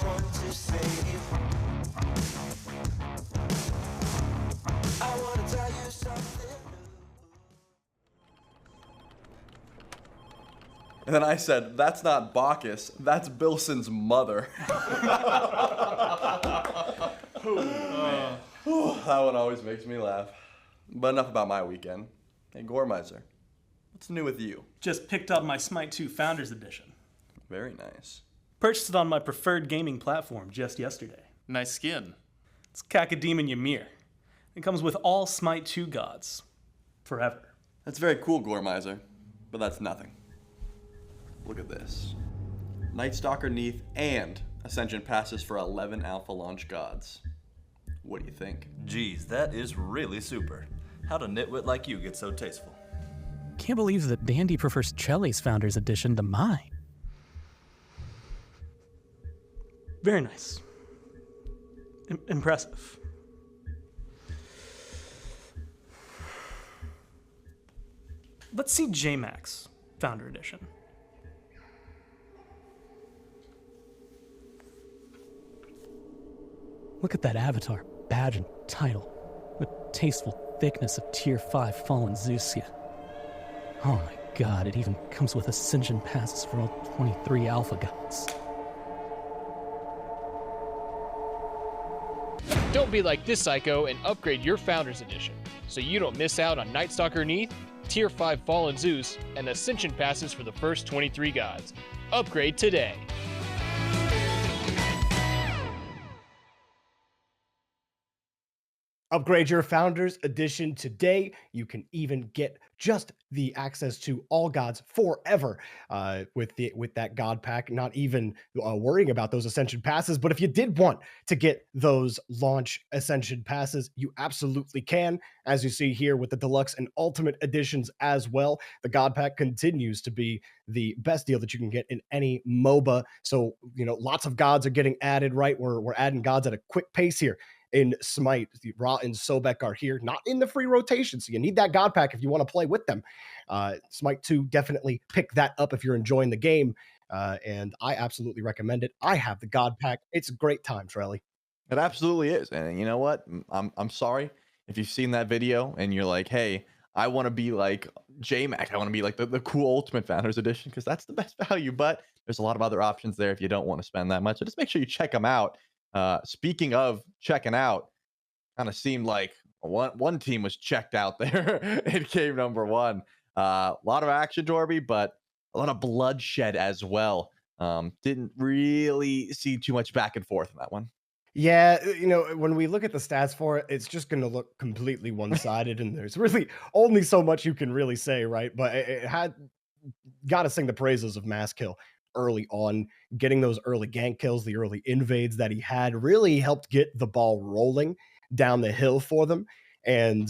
one to save. I wanna tell you something new. And then I said, that's not Bacchus, that's Bilson's mother. That one always makes me laugh. But enough about my weekend. Hey, Gormizer, what's new with you? Just picked up my Smite 2 Founders Edition. Very nice. Purchased it on my preferred gaming platform just yesterday. Nice skin. It's Cacodemon Ymir. It comes with all Smite 2 gods. Forever. That's very cool, Gormizer, but that's nothing. Look at this. Nightstalker Neath and Ascension passes for 11 Alpha Launch gods. What do you think? Geez, that is really super. How'd a nitwit like you get so tasteful? Can't believe that Dandy prefers Chelly's Founders Edition to mine. Very nice. Impressive. Let's see J-Max Founder Edition. Look at that avatar, badge, and title. The tasteful thickness of Tier 5 Fallen Zeuskia. Oh my god, it even comes with Ascension passes for all 23 Alpha gods. Don't be like this psycho and upgrade your Founders Edition, so you don't miss out on Nightstalker Neath, Tier 5 Fallen Zeus, and Ascension passes for the first 23 gods. Upgrade today. Upgrade your Founders Edition today. You can even get just the access to all gods forever with that god pack. Not even worrying about those Ascension passes. But if you did want to get those launch Ascension passes, you absolutely can. As you see here with the Deluxe and Ultimate Editions as well, the god pack continues to be the best deal that you can get in any MOBA. So, lots of gods are getting added, right? We're adding gods at a quick pace here. In Smite, the Ra and Sobek are here, not in the free rotation, so you need that god pack if you want to play with them. Smite 2, definitely pick that up if you're enjoying the game, and I absolutely recommend it. I have the god pack. It's a great time, Trelly. It absolutely is. And you know what? I'm sorry if you've seen that video and you're like, hey, I want to be like J-Mac. I want to be like the cool Ultimate Founders Edition because that's the best value. But there's a lot of other options there if you don't want to spend that much. So just make sure you check them out. Speaking of checking out, kind of seemed like one team was checked out there in game number one. A lot of action, Dorby, but a lot of bloodshed as well. Didn't really see too much back and forth in that one. Yeah, when we look at the stats for it, it's just going to look completely one-sided, and there's really only so much you can really say, right? But it had got to sing the praises of Masskill early on. Getting those early gank kills, the early invades that he had really helped get the ball rolling down the hill for them. And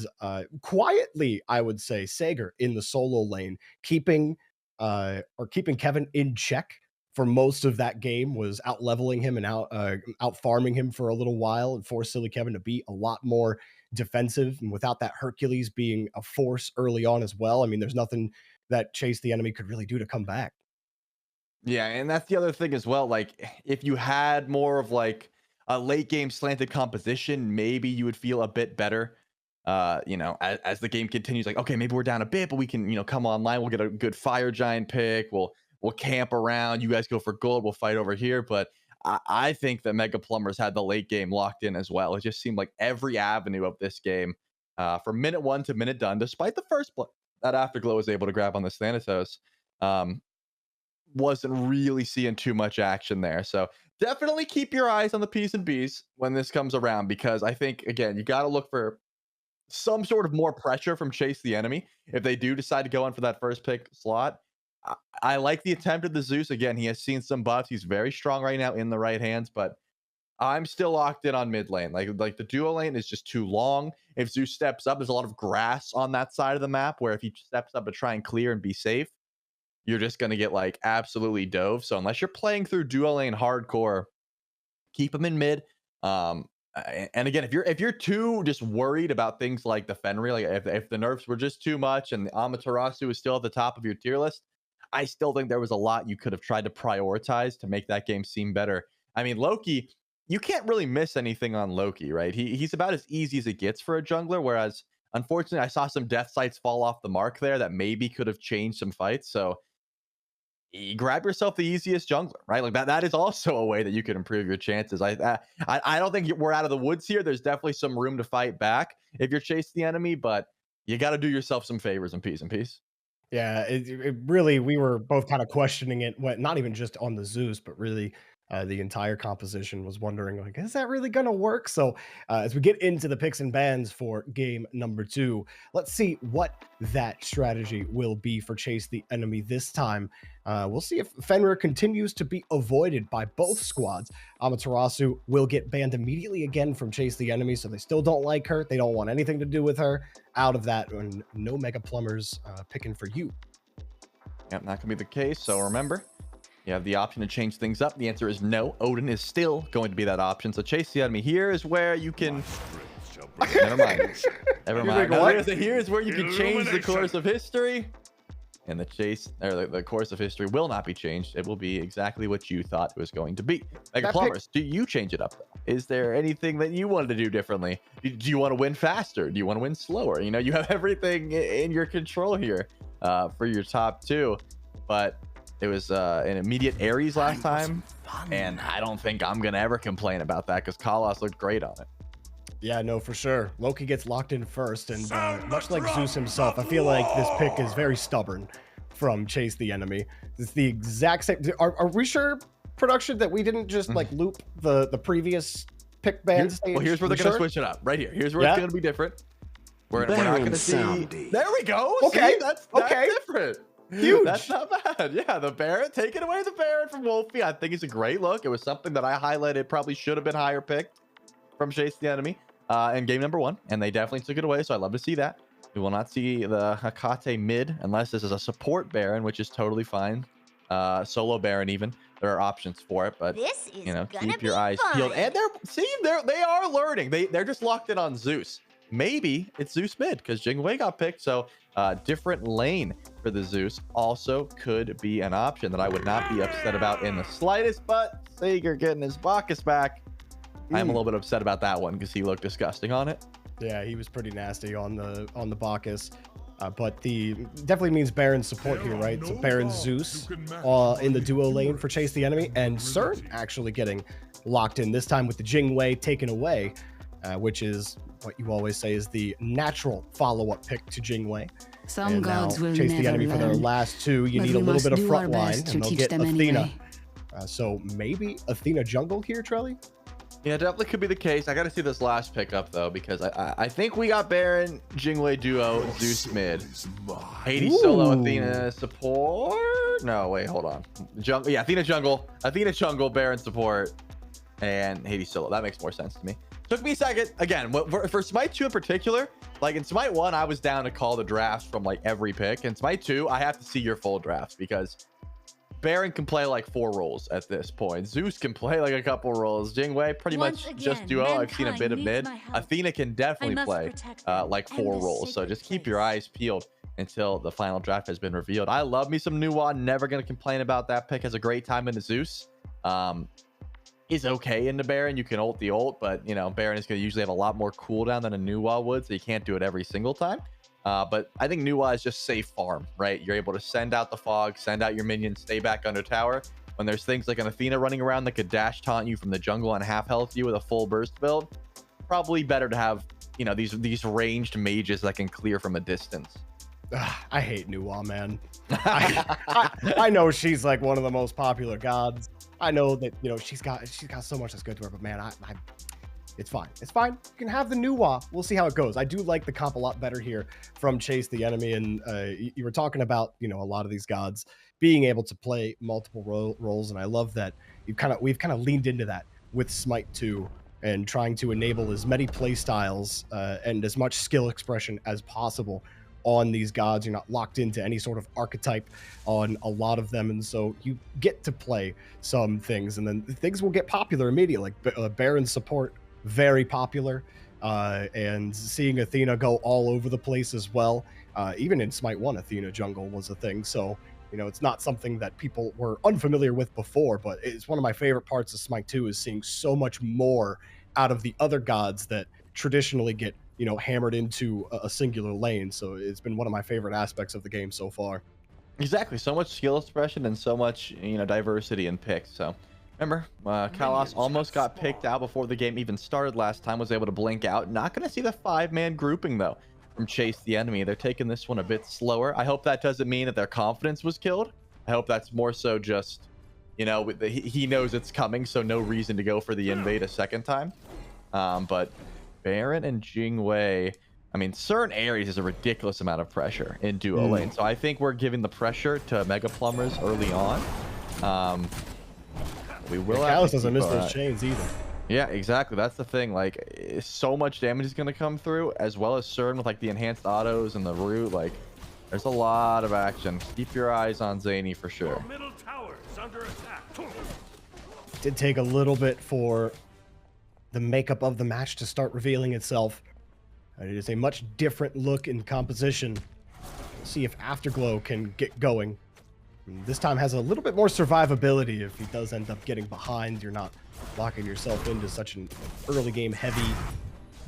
quietly, I would say, Sager in the solo lane, keeping Kevin in check for most of that game, was out leveling him and out farming him for a little while, and forced Silly Kevin to be a lot more defensive. And without that Hercules being a force early on as well, I mean, there's nothing that Chase the Enemy could really do to come back. Yeah, and that's the other thing as well. Like, if you had more of like a late game slanted composition, maybe you would feel a bit better. As the game continues, like, okay, maybe we're down a bit, but we can, come online. We'll get a good fire giant pick. We'll camp around. You guys go for gold. We'll fight over here. But I think that Mega Plumbers had the late game locked in as well. It just seemed like every avenue of this game, from minute one to minute done, despite the first blood that Afterglow was able to grab on the Thanatos, wasn't really seeing too much action there. So definitely keep your eyes on the P's and B's when this comes around, because I think, again, you got to look for some sort of more pressure from Chase the Enemy if they do decide to go in for that first pick slot. I like the attempt of the Zeus. Again, he has seen some buffs. He's very strong right now in the right hands, but I'm still locked in on mid lane. Like the duo lane is just too long. If Zeus steps up, there's a lot of grass on that side of the map where if he steps up to try and clear and be safe, you're just going to get like absolutely dove. So unless you're playing through duo lane hardcore, keep him in mid. And again, if you're too just worried about things like the Fenrir, like if the nerfs were just too much and the Amaterasu is still at the top of your tier list, I still think there was a lot you could have tried to prioritize to make that game seem better I mean, Loki, you can't really miss anything on Loki, right? He's about as easy as it gets for a jungler, whereas unfortunately I saw some death sites fall off the mark there that maybe could have changed some fights. So you grab yourself the easiest jungler, right? Like that is also a way that you can improve your chances. I don't think we're out of the woods here. There's definitely some room to fight back if you're chasing the enemy, but you got to do yourself some favors and peace. Yeah, it really, we were both kind of questioning it, not even just on the Zeus, but really the entire composition was wondering, like, is that really going to work? So as we get into the picks and bans for game number 2, let's see what that strategy will be for Chase the Enemy this time. We'll see if Fenrir continues to be avoided by both squads. Amaterasu will get banned immediately again from Chase the Enemy, so they still don't like her. They don't want anything to do with her. Out of that, and no Mega Plumbers picking for you. Yep, not gonna be the case. So remember, you have the option to change things up. The answer is no. Odin is still going to be that option. So Chase the Enemy here is where you can. Never mind. Never mind. No, here's where you can change the course of history. And the chase, or the course of history, will not be changed. It will be exactly what you thought it was going to be. Mega Plumbers, do you change it up though? Is there anything that you wanted to do differently? Do you want to win faster? Do you want to win slower? You know, you have everything in your control here for your top 2. But it was an immediate Ares last time, and I don't think I'm gonna ever complain about that because Kalos looked great on it. Yeah, no, for sure. Loki gets locked in first, and much like Zeus himself, I feel like this pick is very stubborn from Chase the Enemy. It's the exact same. Are we sure, production, that we didn't just like loop the previous pick ban stage? Well, here's where they're gonna switch it up. Right here. Here's where it's gonna be different. We're not gonna see. There we go. Okay, see, that's different. Huge. That's not bad. Yeah, the Baron, taking away the Baron from Wolfie. I think it's a great look. It was something that I highlighted probably should have been higher picked from Chase the Enemy in game number 1, and they definitely took it away, so I love to see that. We will not see the Hekate mid unless this is a support Baron, which is totally fine. Solo Baron even. There are options for it, but you know, keep your eyes peeled. And they are learning. They're just locked in on Zeus. Maybe it's Zeus mid because Jingwei got picked, so different lane for the Zeus also could be an option that I would not be upset about in the slightest, but Sager getting his Bacchus back. I'm a little bit upset about that one because he looked disgusting on it. Yeah, he was pretty nasty on the Bacchus. But the definitely means Baron support here, right? So Baron Zeus in the duo lane for Chase the Enemy, and CERN actually getting locked in this time with the Jingwei taken away, which is what you always say is the natural follow-up pick to Jingwei. Some and gods now will Chase the never Enemy for their learn, last 2. You but need a we little must bit of do our front line, best to and they'll teach get them Athena. anyway. So maybe Athena jungle here, Trelly? Yeah, definitely could be the case. I got to see this last pickup though, because I think we got Baron, Jingwei duo, Zeus mid, Hades solo, Athena support. No, wait, hold on. Yeah, Athena jungle, Baron support, and Hades solo. That makes more sense to me. Took me a second. Again, for Smite 2 in particular, like in Smite 1, I was down to call the drafts from like every pick. In Smite 2, I have to see your full drafts because Baron can play like 4 roles at this point. Zeus can play like a couple roles. Jingwei pretty much just duo. I've seen a bit of mid. Athena can definitely play like 4 roles. So just keep your eyes peeled until the final draft has been revealed. I love me some Nuwa. Never going to complain about that pick. Has a great time into Zeus. Is okay into Baron. You can ult the ult, but you know, Baron is going to usually have a lot more cooldown than a Nuwa would, so you can't do it every single time. But I think Nuwa is just safe farm, right? You're able to send out the fog, send out your minions, stay back under tower. When there's things like an Athena running around that could dash taunt you from the jungle and half health you with a full burst build, probably better to have, you know, these ranged mages that can clear from a distance. I hate Nuwa, man. I know she's like one of the most popular gods. I know that, you know, she's got so much that's good to her, but man, it's fine. It's fine. You can have the Nuwa. We'll see how it goes. I do like the comp a lot better here from Chase the Enemy, and you were talking about, you know, a lot of these gods being able to play multiple roles, and I love that we've kind of leaned into that with Smite 2 and trying to enable as many play styles and as much skill expression as possible on these gods. You're not locked into any sort of archetype on a lot of them, and so you get to play some things, and then things will get popular immediately. Like Baron support, very popular, and seeing Athena go all over the place as well. Even in Smite 1, Athena jungle was a thing, so You know, it's not something that people were unfamiliar with before, but it's one of my favorite parts of Smite 2 is seeing so much more out of the other gods that traditionally get, you know, hammered into a singular lane. So it's been one of my favorite aspects of the game so far. Exactly. So much skill expression and so much, diversity in picks. So remember, Kalos almost got picked out before the game even started last time, was able to blink out. Not going to see the 5-man grouping, though, from Chase the Enemy. They're taking this one a bit slower. I hope that doesn't mean that their confidence was killed. I hope that's more so just, he knows it's coming, so no reason to go for the invade a second time. But Baron and Jingwei, I mean, certain Ares is a ridiculous amount of pressure in duo lane. So I think we're giving the pressure to Mega Plumbers early on. We will have Callus doesn't miss those chains either. Yeah, exactly. That's the thing. Like, so much damage is going to come through, as well as CERN with like the enhanced autos and the root. Like, there's a lot of action. Keep your eyes on Zany for sure. Middle tower is under attack. It did take a little bit for the makeup of the match to start revealing itself. It is a much different look in composition. See if Afterglow can get going. This time has a little bit more survivability. If he does end up getting behind, you're not locking yourself into such an early game heavy.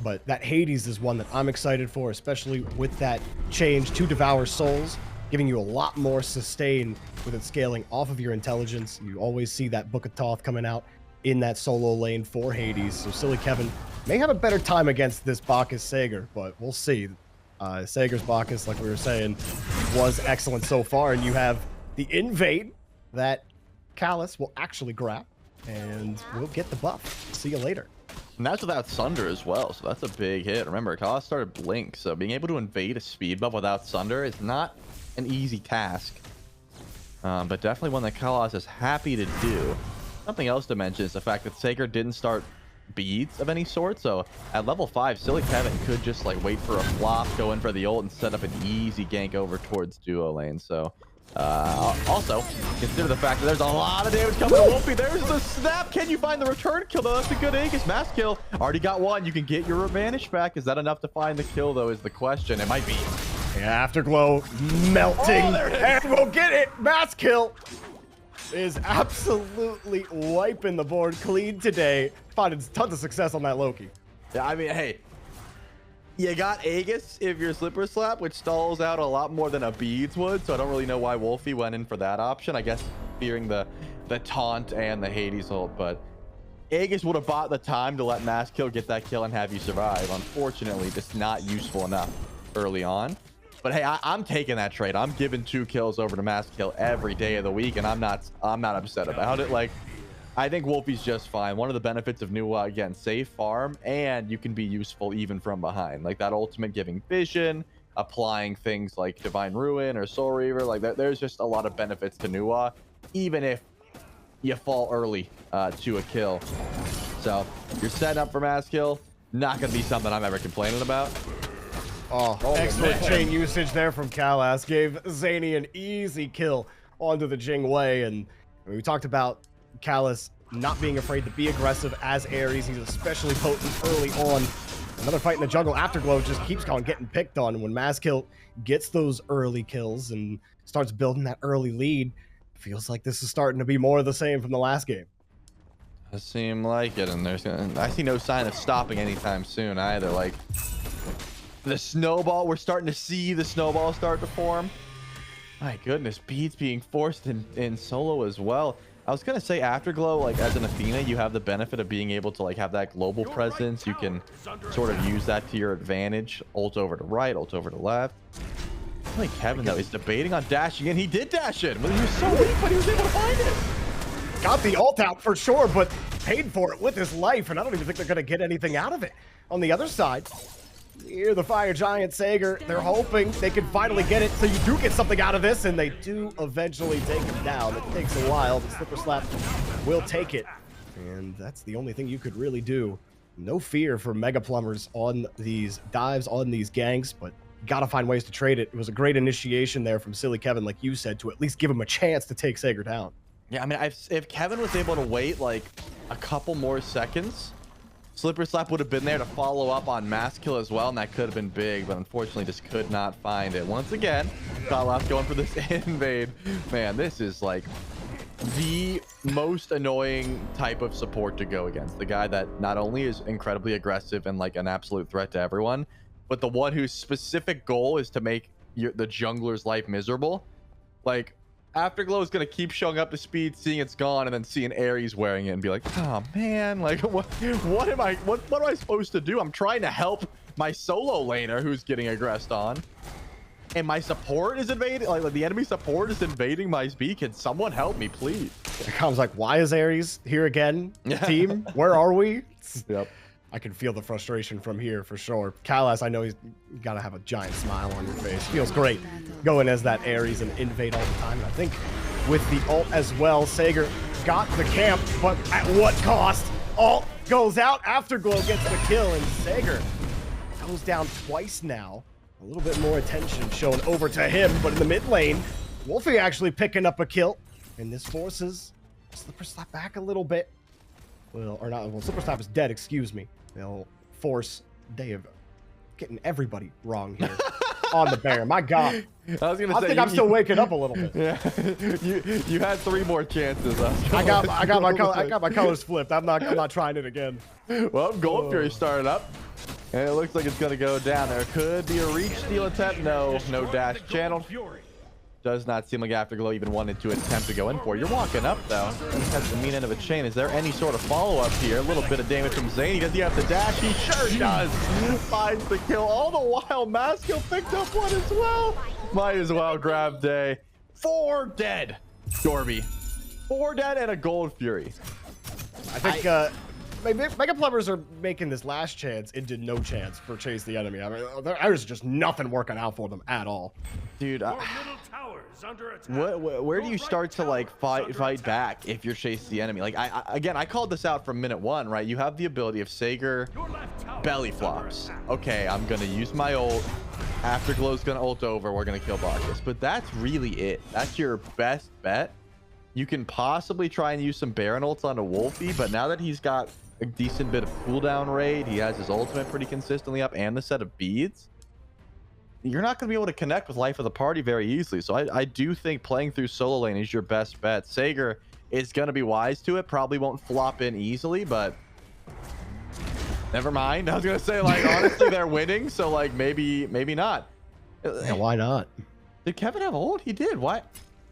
But that Hades is one that I'm excited for, especially with that change to Devour Souls, giving you a lot more sustain with it scaling off of your intelligence. You always see that Book of Thoth coming out in that solo lane for Hades. So Silly Kevin may have a better time against this Bacchus Sager, but we'll see. Sager's Bacchus, like we were saying, was excellent so far, and you have the invade that Callus will actually grab, and we'll get the buff. See you later. And that's without Sunder as well, so that's a big hit. Remember, Kalos started Blink, so being able to invade a speed buff without Sunder is not an easy task. But definitely one that Kalos is happy to do. Something else to mention is the fact that Sager didn't start beads of any sort, so at level 5, Silly Kevin could just like wait for a flop, go in for the ult, and set up an easy gank over towards duo lane. So also consider the fact that there's a lot of damage coming to Wolfie. There's the snap. Can you find the return kill though? That's a good Aegis mass kill. Already got one. You can get your advantage back. Is that enough to find the kill though, is the question. It might be. Yeah, Afterglow melting, and we'll get it. Mass kill is absolutely wiping the board clean today. Finding tons of success on that Loki. Yeah, I mean, hey, you got Aegis if you're Slipper Slap, which stalls out a lot more than a Beads would, so I don't really know why Wolfie went in for that option. I guess fearing the taunt and the Hades ult, but Aegis would have bought the time to let Mass Kill get that kill and have you survive. Unfortunately, just not useful enough early on. But hey, I'm taking that trade. I'm giving 2 kills over to Mass Kill every day of the week, and I'm not upset about it. Like, I think Wolfie's just fine. One of the benefits of Nuwa, again, safe farm, and you can be useful even from behind. Like that ultimate giving vision, applying things like Divine Ruin or Soul Reaver. Like there's just a lot of benefits to Nuwa, even if you fall early to a kill. So you're setting up for Mass Kill. Not going to be something I'm ever complaining about. Oh, excellent chain usage there from Kalas. Gave Zany an easy kill onto the Jingwei. And we talked about Kalas not being afraid to be aggressive as Ares. He's especially potent early on. Another fight in the jungle. Afterglow just keeps on getting picked on. When Maskill gets those early kills and starts building that early lead, feels like this is starting to be more of the same from the last game. Does seem like it, and I see no sign of stopping anytime soon either. Like the snowball, we're starting to see the snowball start to form. My goodness, Beads being forced in solo as well. I was gonna say Afterglow, like as an Athena, you have the benefit of being able to like have that global presence. You can sort of use that to your advantage. Ult over to right, ult over to left. I feel like Kevin though is debating on dashing in. He did dash in. Well, he was so weak, but he was able to find it. Got the ult out for sure, but paid for it with his life, and I don't even think they're gonna get anything out of it. On the other side, near the Fire Giant Sager, they're hoping they can finally get it, so you do get something out of this, and they do eventually take him down. It takes a while, but Slipper Slap will take it, and that's the only thing you could really do. No fear for Mega Plumbers on these dives, on these ganks, but gotta find ways to trade it. It was a great initiation there from Silly Kevin, like you said, to at least give him a chance to take Sager down. Yeah, I mean, if Kevin was able to wait like a couple more seconds, Slipper Slap would have been there to follow up on Mass Kill as well, and that could have been big, but unfortunately just could not find it. Once again, Kalas going for this invade. Man, this is like the most annoying type of support to go against. The guy that not only is incredibly aggressive and like an absolute threat to everyone, but the one whose specific goal is to make the jungler's life miserable. Like, Afterglow is going to keep showing up to speed, seeing it's gone, and then seeing Ares wearing it and be like, oh man, like what am I supposed to do? I'm trying to help my solo laner who's getting aggressed on, and my support is invading, like the enemy support is invading my speed. Can someone help me, please? Comes like, why is Ares here again? Team, where are we? Yep. I can feel the frustration from here for sure. Kalas, I know he's got to have a giant smile on your face. Feels great going as that Ares and invade all the time. And I think with the ult as well, Sager got the camp, but at what cost? Ult goes out, Afterglow gets the kill, and Sager goes down twice now. A little bit more attention shown over to him, but in the mid lane, Wolfie actually picking up a kill, and this forces Slipper Slap back a little bit. Well, Slipper Slap is dead, excuse me. They'll force Dave getting everybody wrong here on the bear. My God. I think I'm still waking up a little bit. Yeah, you had 3 more chances. I got my colors flipped. I'm not trying it again. Well, Gold Fury started up, and it looks like it's gonna go down. There could be a reach steal attempt. No dash channeled. Does not seem like Afterglow even wanted to attempt to go in for. You're walking up though. That's the mean end of a chain. Is there any sort of follow-up here? A little bit of damage from Zane. Does he have to dash? He sure does. Finds the kill. All the while, Maskill picked up one as well. Might as well grab Day. 4 dead. Dorby. 4 dead and a Gold Fury. I think Mega Plumbers are making this last chance into no chance for Chase the Enemy. I mean, there's just nothing working out for them at all. Dude, Your middle tower is under attack. where do you start to like fight back if you're Chase the Enemy? Like I called this out from minute 1, right? You have the ability of Sager belly flops. Okay, I'm gonna use my ult. Afterglow's gonna ult over. We're gonna kill Bacchus. But that's really it. That's your best bet. You can possibly try and use some Baron ults onto Wolfie, but now that he's got a decent bit of cooldown rate, he has his ultimate pretty consistently up and the set of beads, you're not going to be able to connect with life of the party very easily. So I do think playing through solo lane is your best bet. Sager is going to be wise to it, probably won't flop in easily, but never mind. I was going to say, like, honestly, they're winning, so like maybe not. Yeah, why not? Did Kevin have ult? He did. Why?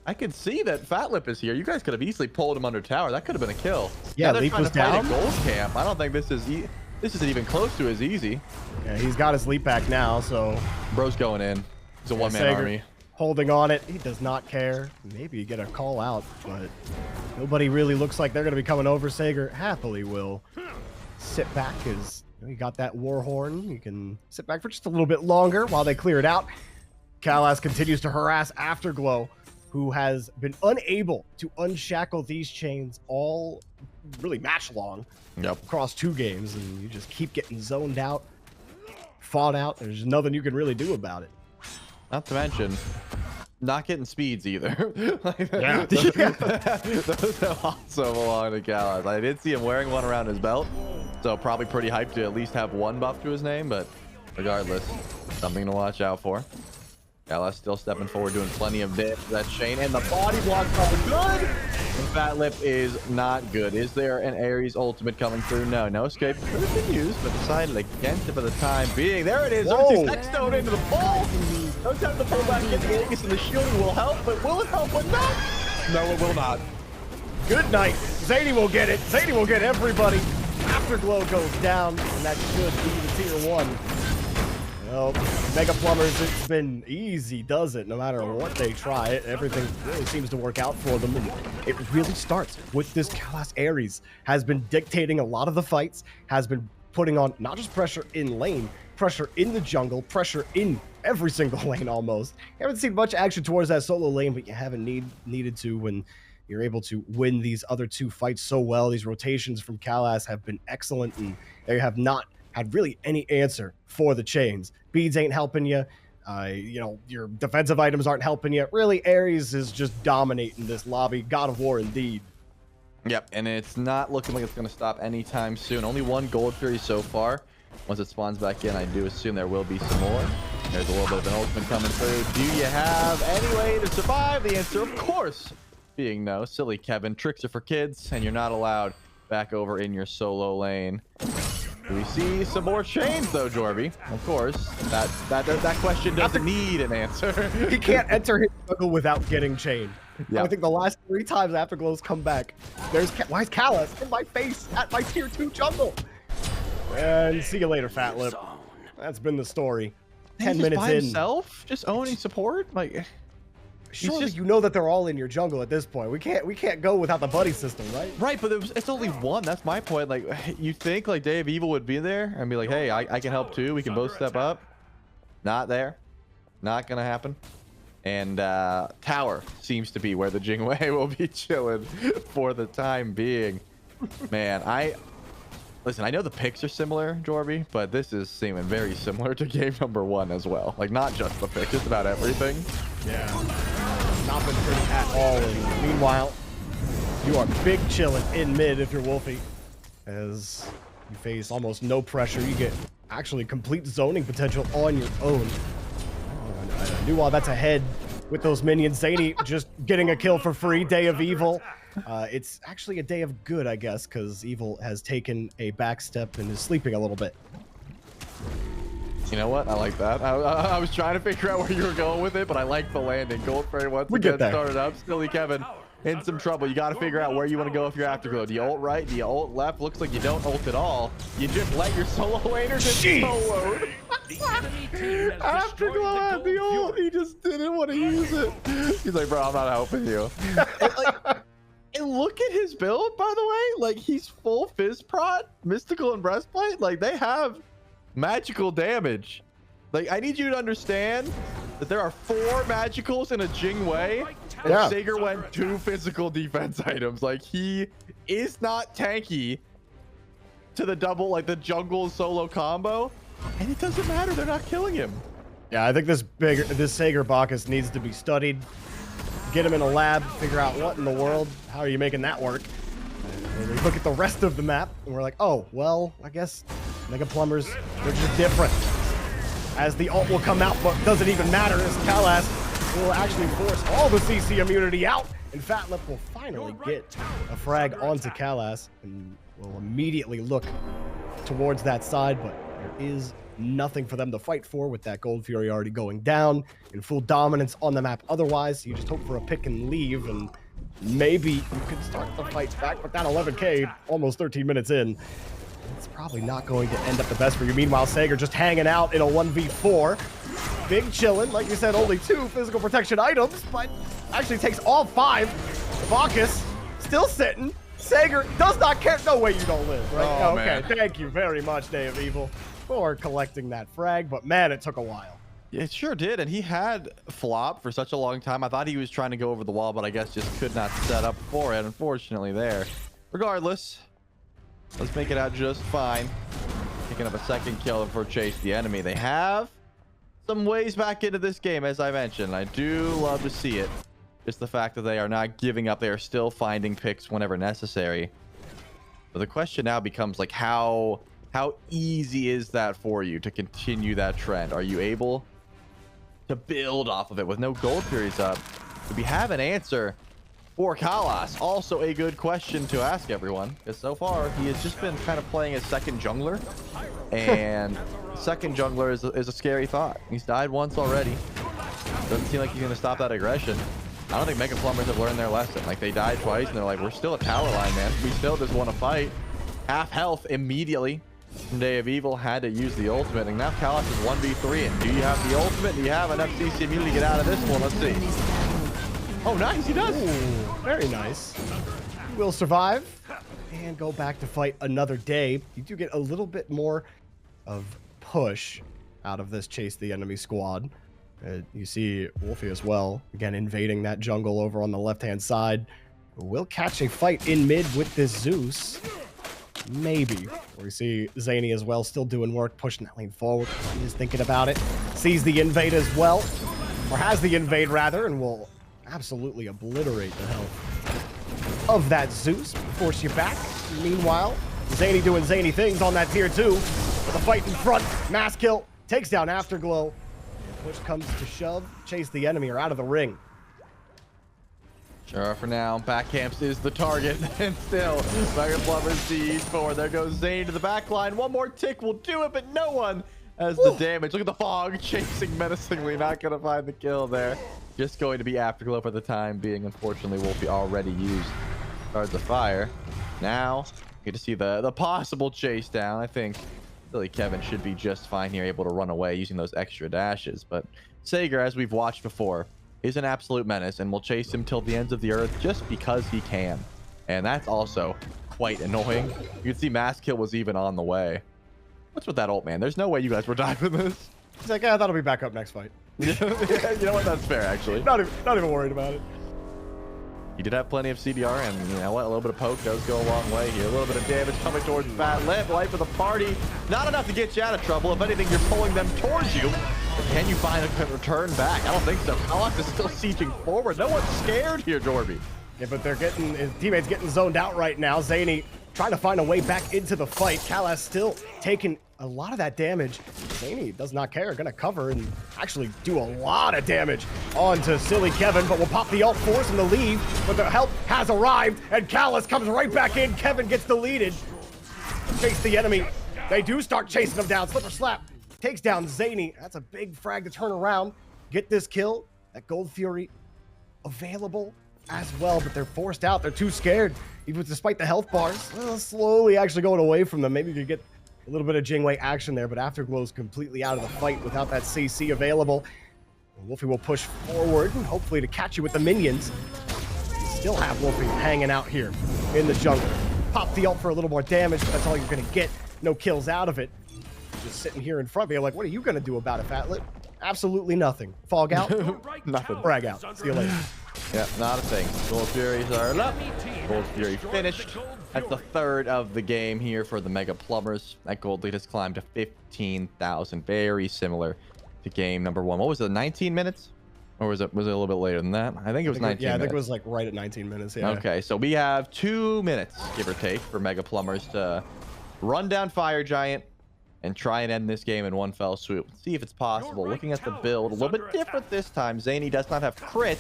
I could see that Fat Lip is here. You guys could have easily pulled him under tower. That could have been a kill. Yeah, Leap was down. Gold camp. I don't think this isn't even close to as easy. Yeah, he's got his leap back now, so Bro's going in. He's a one-man Sager army. holding on it. He does not care. Maybe you get a call out, but nobody really looks like they're going to be coming over. Sager happily will sit back as you got that war horn. You can sit back for just a little bit longer while they clear it out. Kalas continues to harass Afterglow, who has been unable to unshackle these chains all really match long across 2 games, and you just keep getting zoned out, fought out. There's nothing you can really do about it. Not to mention, not getting speeds either. Yeah. Those also belong to Kalas. I did see him wearing one around his belt, so probably pretty hyped to at least have 1 buff to his name, but regardless, something to watch out for. Kalas still stepping forward, doing plenty of damage to that chain, and the body blocks are good. And Fat Lip is not good. Is there an Ares ultimate coming through? No escape could have been used, but decided against it for the time being. There it is. Stone into the pole. No time to pull back in the Aegis, and the shielding will help, but will it help enough? No, it will not. Good night. Zany will get it. Zany will get everybody. Afterglow goes down, and that should be the tier 1. Well, Mega Plumbers, it's been easy, does it? No matter what they try, everything really seems to work out for them. And it really starts with this Kalas. Ares has been dictating a lot of the fights, has been putting on not just pressure in lane, pressure in the jungle, pressure in every single lane almost. You haven't seen much action towards that solo lane, but you haven't needed to when you're able to win these other 2 fights so well. These rotations from Kalas have been excellent, and they have not had really any answer for the chains. Beads ain't helping you. Your defensive items aren't helping you. Really, Ares is just dominating this lobby. God of War indeed. Yep, and it's not looking like it's going to stop anytime soon. Only one Gold Fury so far. Once it spawns back in, I do assume there will be some more. There's a little bit of an ultimate coming through. Do you have any way to survive? The answer, of course, being no. Silly Kevin. Tricks are for kids, and you're not allowed back over in your solo lane. Do we see some more chains, though, Jorby? Of course. That question doesn't need an answer. He can't enter his jungle without getting chained. Yeah. I think the last 3 times Afterglow's come back, why is Callus in my face at my tier 2 jungle? And see you later, Fat Lip. That's been the story. 10 minutes by in. himself, just owning support, like. Surely you know that they're all in your jungle at this point. We can't go without the buddy system, right? Right, but it's only one. That's my point. Like, you think like Day of Evil would be there and be like, hey, I can help too. We can both step up. Not there. Not gonna happen. And Tower seems to be where the Jingwei will be chilling for the time being. Man, listen, I know the picks are similar, Jorby, but this is seeming very similar to game number 1 as well. Like, not just the pick, just about everything. Yeah. Not been pretty at all. And meanwhile, you are big chilling in mid if you're Wolfie, as you face almost no pressure. You get actually complete zoning potential on your own. Nuwa, that's ahead with those minions. Zany just getting a kill for free. Day of Evil. It's actually a day of good, I guess, because Evil has taken a back step and is sleeping a little bit. You know what? I like that. I was trying to figure out where you were going with it, but I like the landing. Gold Fairy once again started up. Silly Kevin in some trouble. You got to figure out where you want to go if you're Afterglow. Do you ult right? Do you ult left? Looks like you don't ult at all. You just let your solo laner just solo. Afterglow had the ult. He just didn't want to use it. He's like, bro, I'm not helping you. And look at his build, by the way. Like, he's full Fizz Prot, Mystical, and Breastplate. Like, they have magical damage. Like, I need you to understand that there are 4 magicals in a Jingwei, and Sager went 2 physical defense items. Like, he is not tanky to the double, like the jungle solo combo, and it doesn't matter. They're not killing him. Yeah, I think this Sager Bacchus needs to be studied. Get him in a lab, figure out what in the world, how are you making that work? And we look at the rest of the map, and we're like, oh, well, I guess Mega Plumbers, they're just different. As the ult will come out, but doesn't even matter, as Callus will actually force all the CC immunity out, and Fat Lip will finally get a frag onto Callus, and will immediately look towards that side, but there is nothing for them to fight for with that Gold Fury already going down in full dominance on the map. Otherwise, you just hope for a pick and leave, and maybe you could start the fight back, but that 11k, almost 13 minutes in, it's probably not going to end up the best for you. Meanwhile, Sager just hanging out in a 1v4. Big chillin', like you said, only 2 physical protection items, but actually takes all 5. Bacchus still sitting. Sager does not care. No way you don't live, right? Oh, okay, man. thank you very much, Day of Evil, for collecting that frag, but man, it took a while. It sure did, and he had flop for such a long time. I thought he was trying to go over the wall, but I guess just could not set up for it, unfortunately, there. Regardless, let's make it out just fine. Picking up a second kill for Chase the enemy. They have some ways back into this game, as I mentioned. I do love to see it. Just the fact that they are not giving up. They are still finding picks whenever necessary. But the question now becomes, like, how easy is that for you to continue that trend? Are you able to build off of it with no Gold Furies up? Do we have an answer for Callus? Also a good question to ask everyone, because so far he has just been kind of playing as second jungler, and second jungler is a scary thought. He's died once already. Doesn't seem like he's going to stop that aggression. I don't think Mega Plumbers have learned their lesson. Like, they died twice, and they're like, we're still a tower line, man. We still just want to fight. Half health immediately. Day of Evil had to use the ultimate, and now Callus is 1v3. And do you have the ultimate? Do you have enough CC immunity to get out of this one? Let's see. Oh, nice. He does. Ooh, very nice. Will survive and go back to fight another day. You do get a little bit more of push out of this Chase the Enemy squad. You see Wolfie as well, again invading that jungle over on the left-hand side. We'll catch a fight in mid with this Zeus. Maybe. We see Zany as well, still doing work, pushing that lane forward. He is thinking about it. Sees the invade as well, or has the invade rather, and will absolutely obliterate the health of that Zeus. Force you back. Meanwhile, Zany doing zany things on that tier 2. With a fight in front. Mass kill. Takes down Afterglow. Push comes to shove. Chase the enemy or out of the ring. Sure, for now, back camps is the target, and still, Mega Plumbers siege forward. There goes Zane to the back line. One more tick will do it, but no one has the damage. Look at the fog chasing menacingly, not going to find the kill there. Just going to be Afterglow for the time being. Unfortunately, Wolfie already used Cards of Fire. Now, get to see the possible chase down. I think Silly Kevin should be just fine here, able to run away using those extra dashes. But Sager, as we've watched before, is an absolute menace and will chase him till the ends of the earth just because he can. And that's also quite annoying. You can see Mass Kill was even on the way. What's with that ult, man? There's no way you guys were dying for this. He's like, yeah, that'll be back up next fight. Yeah, you know what? That's fair, actually. Not even worried about it. He did have plenty of CDR, and you know what? A little bit of poke does go a long way here. A little bit of damage coming towards Fat Lip. Life of the party. Not enough to get you out of trouble. If anything, you're pulling them towards you. Can you find a return back? I don't think so. Kalas is still sieging forward. No one's scared here, Dorby. Yeah, but his teammates getting zoned out right now. Zany trying to find a way back into the fight. Kalas still taking a lot of that damage. Zany does not care. Gonna cover and actually do a lot of damage onto Silly Kevin, but will pop the ult, force him to leave. But the help has arrived, and Kalas comes right back in. Kevin gets deleted. Chase the enemy. They do start chasing him down. Slipper slap takes down Zany. That's a big frag to turn around. Get this kill. That Gold Fury available as well, but they're forced out. They're too scared, even despite the health bars. Slowly actually going away from them. Maybe you could get a little bit of Jingwei action there, but Afterglow's completely out of the fight without that CC available. Wolfie will push forward, and hopefully to catch you with the minions. Still have Wolfie hanging out here in the jungle. Pop the ult for a little more damage, but that's all you're going to get. No kills out of it. Just sitting here in front of you, like, what are you going to do about it, Fatlet? Absolutely nothing. Fog out? Nothing. Frag out. See you later. Yeah, not a thing. Gold Furies are up. Gold Fury finished. That's the third of the game here for the Mega Plumbers. That gold lead has climbed to 15,000. Very similar to game number 1. What was it, 19 minutes? Or was it a little bit later than that? I think it was 19 Yeah, I minutes. think it was like right at 19 minutes. Yeah. Okay, so we have 2 minutes, give or take, for Mega Plumbers to run down Fire Giant and try and end this game in one fell swoop. See if it's possible. Looking at the build, a little bit different this time. Zany does not have crit.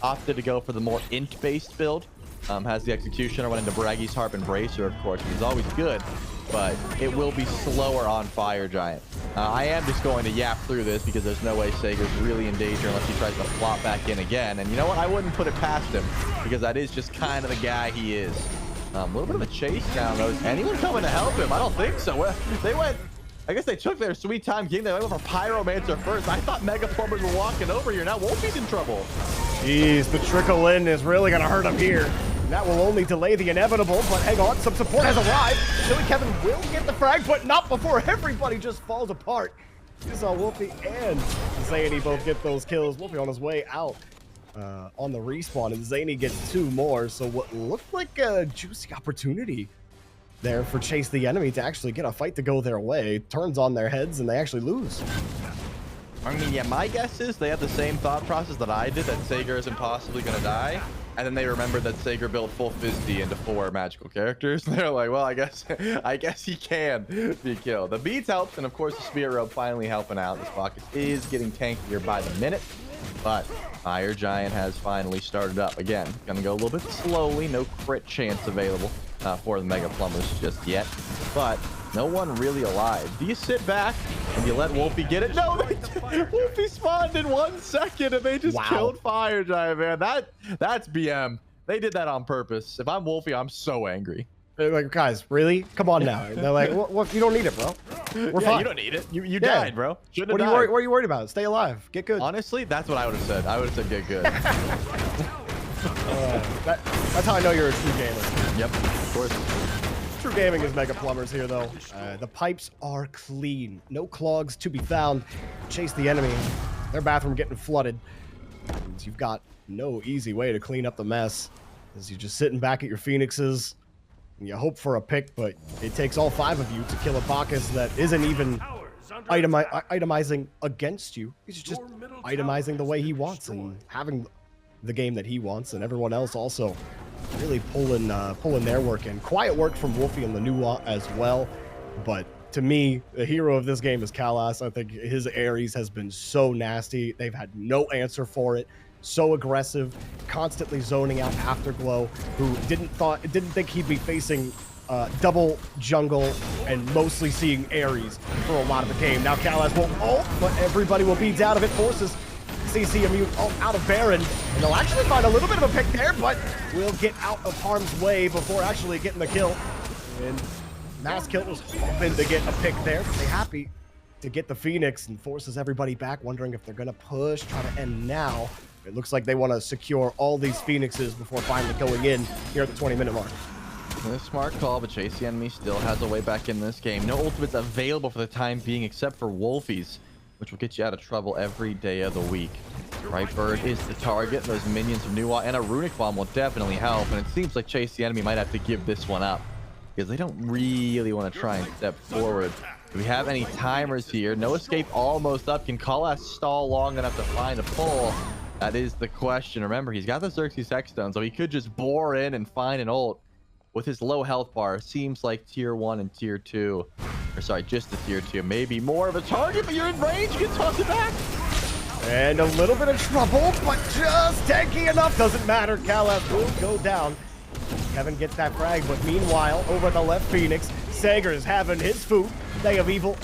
Opted to go for the more int-based build. Has the Executioner, went into Braggy's Harp and Bracer, of course, which is always good, but it will be slower on Fire Giant. I am just going to yap through this because there's no way Sager's really in danger unless he tries to flop back in again. And you know what? I wouldn't put it past him because that is just kind of the guy he is. A little bit of a chase down, though. Is anyone coming to help him? I don't think so. Well, they went... I guess they took their sweet time getting there. They went for Pyromancer first. I thought Mega Plumbers were walking over here. Now Wolfie's in trouble. Jeez, the trickle in is really going to hurt him here. That will only delay the inevitable, but hang on, some support has arrived. Silly Kevin will get the frag, but not before everybody just falls apart. You saw Wolfie and Zany both get those kills. Wolfie on his way out on the respawn, and Zany gets 2 more. So what looked like a juicy opportunity there for Chase the Enemy to actually get a fight to go their way. Turns on their heads, and they actually lose. I mean, yeah, my guess is they had the same thought process that I did, that Sager isn't possibly going to die. And then they remembered that Sager built full Fizdie into 4 magical characters. They're like, well, I guess he can be killed. The beats helped, and of course the Spirit Robe finally helping out. This Bacchus is getting tankier by the minute, but Fire Giant has finally started up. Again, gonna go a little bit slowly. No crit chance available for the Mega Plumbers just yet, but no one really alive. Do you sit back and you let Wolfie get it? No, Wolfie spawned in 1 second and they just killed Fire Giant, man. That's BM. They did that on purpose. If I'm Wolfie, I'm so angry. They're like, guys, really? Come on now. And they're like, what? You don't need it, bro. We're fine. You don't need it. You died, bro. Shouldn't have died. What are you worried about? Stay alive. Get good. Honestly, that's what I would have said. I would have said get good. That's how I know you're a true gamer. Yep, of course. True gaming is Mega Plumbers here, though. The pipes are clean. No clogs to be found. Chase the enemy. Their bathroom getting flooded. And you've got no easy way to clean up the mess. As you're just sitting back at your Phoenixes. And you hope for a pick, but it takes all 5 of you to kill a Bacchus that isn't even itemizing against you. He's just itemizing the way he wants and having the game that he wants, and everyone else also really pulling their work in. Quiet work from Wolfie and Lanua as well, but to me, the hero of this game is Kalas. I think his Ares has been so nasty. They've had no answer for it. So aggressive, constantly zoning out Afterglow, who didn't think he'd be facing double jungle and mostly seeing Ares for a lot of the game. Now Kalas will ult, but everybody will be out of it. Forces CC immune out of Baron, and they'll actually find a little bit of a pick there, but will get out of harm's way before actually getting the kill. And Mass Kill was hoping to get a pick there, but they happy to get the Phoenix and forces everybody back, wondering if they're going to push, try to end now. It looks like they want to secure all these Phoenixes before finally going in here at the 20-minute mark. A smart call, but Chase the Enemy still has a way back in this game. No ultimates available for the time being except for Wolfie's, which will get you out of trouble every day of the week. Right Bird is the target. Those minions from Nuwa and a Runic Bomb will definitely help, and it seems like Chase the Enemy might have to give this one up because they don't really want to try and step forward. Do we have any timers here? No escape almost up. Can Kalas stall long enough to find a pull? That is the question. Remember, he's got the Xerxes Hexstone, so he could just bore in and find an ult. With his low health bar, seems like tier 1 and tier 2, or sorry, just the tier 2, maybe more of a target, but you're in range, you can toss it back. And a little bit of trouble, but just tanky enough. Doesn't matter. Kalas will go down. Kevin gets that frag, but meanwhile, over the left Phoenix, Sager's having his food. Day of Evil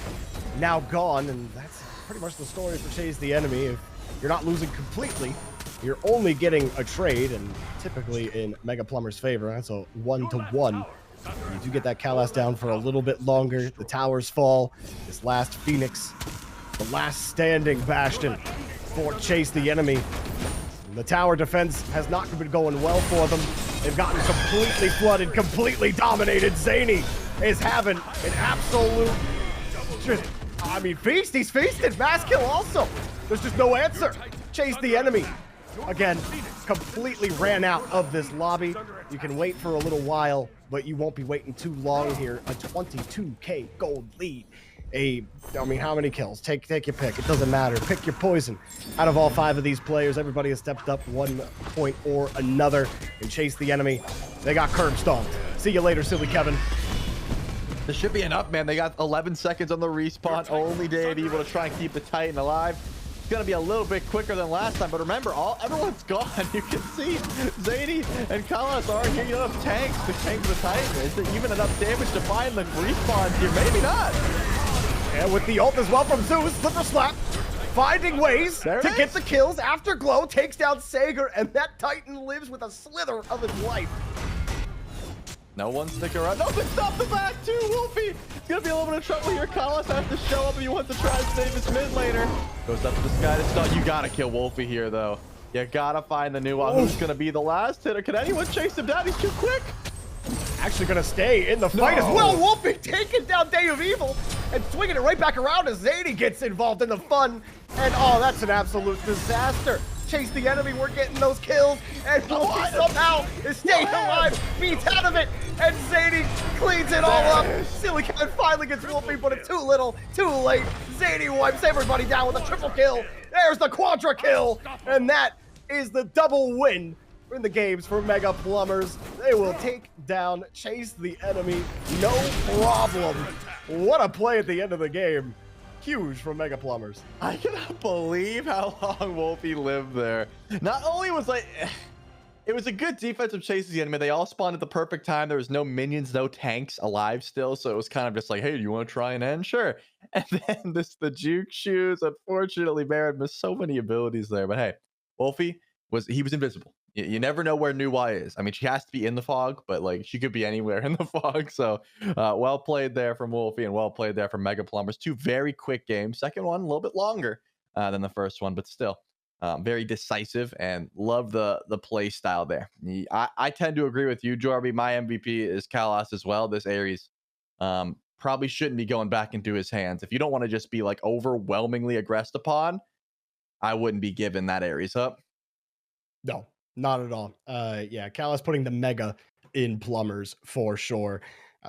now gone, and that's pretty much the story for Chase the Enemy. If you're not losing completely, you're only getting a trade, and typically in Mega Plumber's favor, that's a 1-to-1. You do get that Kalas down for a little bit longer. The towers fall. This last Phoenix, the last standing bastion for Chase the Enemy. The tower defense has not been going well for them. They've gotten completely flooded, completely dominated. Zany is having an absolute, feast. He's feasted. Mass kill also. There's just no answer. Chase the Enemy, again, completely ran out of this lobby. You can wait for a little while, but you won't be waiting too long here. A 22k gold lead. How many kills? Take your pick. It doesn't matter. Pick your poison. Out of all 5 of these players, everybody has stepped up one point or another and Chase the Enemy. They got curb stomped. See you later, silly Kevin. This should be enough, man. They got 11 seconds on the respawn. Only Day of Evil to try and keep the Titan alive. It's gonna be a little bit quicker than last time, but remember, everyone's gone. You can see Zany and Kalas are here. You don't have tanks to tank the Titan. Is there even enough damage to find the respawn here? Maybe not. And with the ult as well from Zeus, Slipper Slap, finding ways to get the kills. Afterglow takes down Sager, and that Titan lives with a slither of his life. No one stick around. No, but stop the back too, Wolfie. It's gonna be a little bit of trouble here. Kalas has to show up if he wants to try and save his mid laner. Goes up to the sky to stun. You gotta kill Wolfie here, though. You gotta find the new one. Who's gonna be the last hitter? Can anyone chase him down? He's too quick. Actually gonna stay in the fight as well. Wolfie taking down Day of Evil and swinging it right back around as Zany gets involved in the fun. And oh, that's an absolute disaster. Chase the Enemy, we're getting those kills, and Wolfie somehow is staying alive, beats out of it, and Zany cleans it all up. Silly Kevin finally gets Wolfie, but it's too little, too late. Zany wipes everybody down with a triple kill. There's the quadra kill, and that is the double win in the games for Mega Plumbers. They will take down Chase the Enemy, no problem. What a play at the end of the game. Huge from Mega Plumbers. I cannot believe how long Wolfie lived there. Not only was it was a good defensive chase of the enemy. They all spawned at the perfect time. There was no minions, no tanks alive still. So it was kind of just like, hey, do you want to try and end? Sure. And then the juke shoes. Unfortunately, Baron missed so many abilities there. But hey, Wolfie was invisible. You never know where Nuwa is. I mean, she has to be in the fog, but like she could be anywhere in the fog. So well played there from Wolfie and well played there from Mega Plumbers. 2 very quick games. Second one a little bit longer than the first one, but still very decisive, and love the play style there. I tend to agree with you, Jorby. My MVP is Kalas as well. This Ares probably shouldn't be going back into his hands. If you don't want to just be like overwhelmingly aggressed upon, I wouldn't be giving that Ares up. No. Not at all. Yeah, Kalas putting the mega in Plumbers for sure.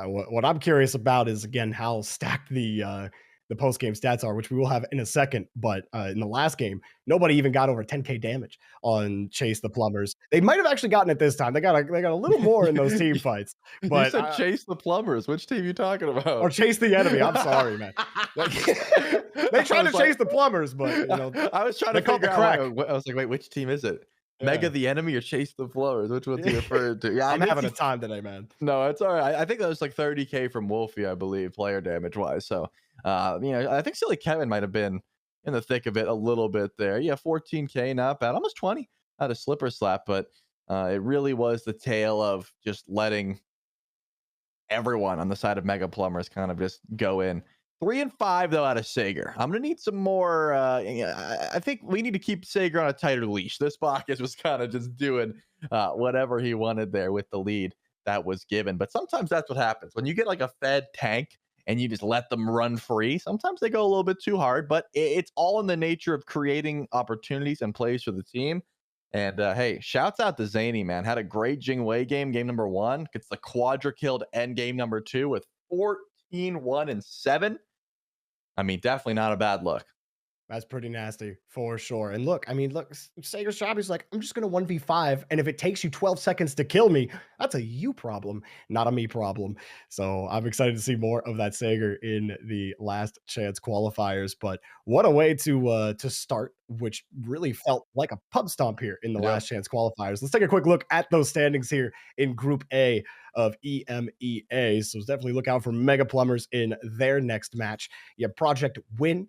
What I'm curious about is, again, how stacked the the post game stats are, which we will have in a second. But in the last game, nobody even got over 10k damage on Chase the Plumbers. They might have actually gotten it this time. They got a little more in those team fights. You But said Chase the Plumbers. Which team you talking about? or chase the enemy. I'm sorry, man. They tried to chase the Plumbers, but you know, I was trying they to caught the figure out. crack. I was like, wait, which team is it? Yeah. Mega the enemy or Chase the Plumbers? Which one's he referring to? Yeah, I'm I did having see a time today, man. No, it's all right. I think that was like 30k from Wolfie, I believe, player damage wise. So, I think Silly Kevin might have been in the thick of it a little bit there. Yeah, 14k, not bad. Almost 20 out of Slipper Slap, but it really was the tale of just letting everyone on the side of Mega Plumbers kind of just go in. 3 and 5 though out of Sager. I'm gonna need some more. I think we need to keep Sager on a tighter leash. This Bacchus was kind of just doing whatever he wanted there with the lead that was given. But sometimes that's what happens when you get like a fed tank and you just let them run free. Sometimes they go a little bit too hard, but it's all in the nature of creating opportunities and plays for the team. And hey, shouts out to Zany, man. Had a great Jingwei game number 1. Gets the quadra killed end game number 2 with 14, 1, and 7. I mean, definitely not a bad look. That's pretty nasty for sure. And look, Sager's job is like, I'm just going to 1v5. And if it takes you 12 seconds to kill me, that's a you problem, not a me problem. So I'm excited to see more of that Sager in the last chance qualifiers. But what a way to start, which really felt like a pub stomp here in the last chance qualifiers. Let's take a quick look at those standings here in Group A of EMEA. So definitely look out for Mega Plumbers in their next match. You have Project Win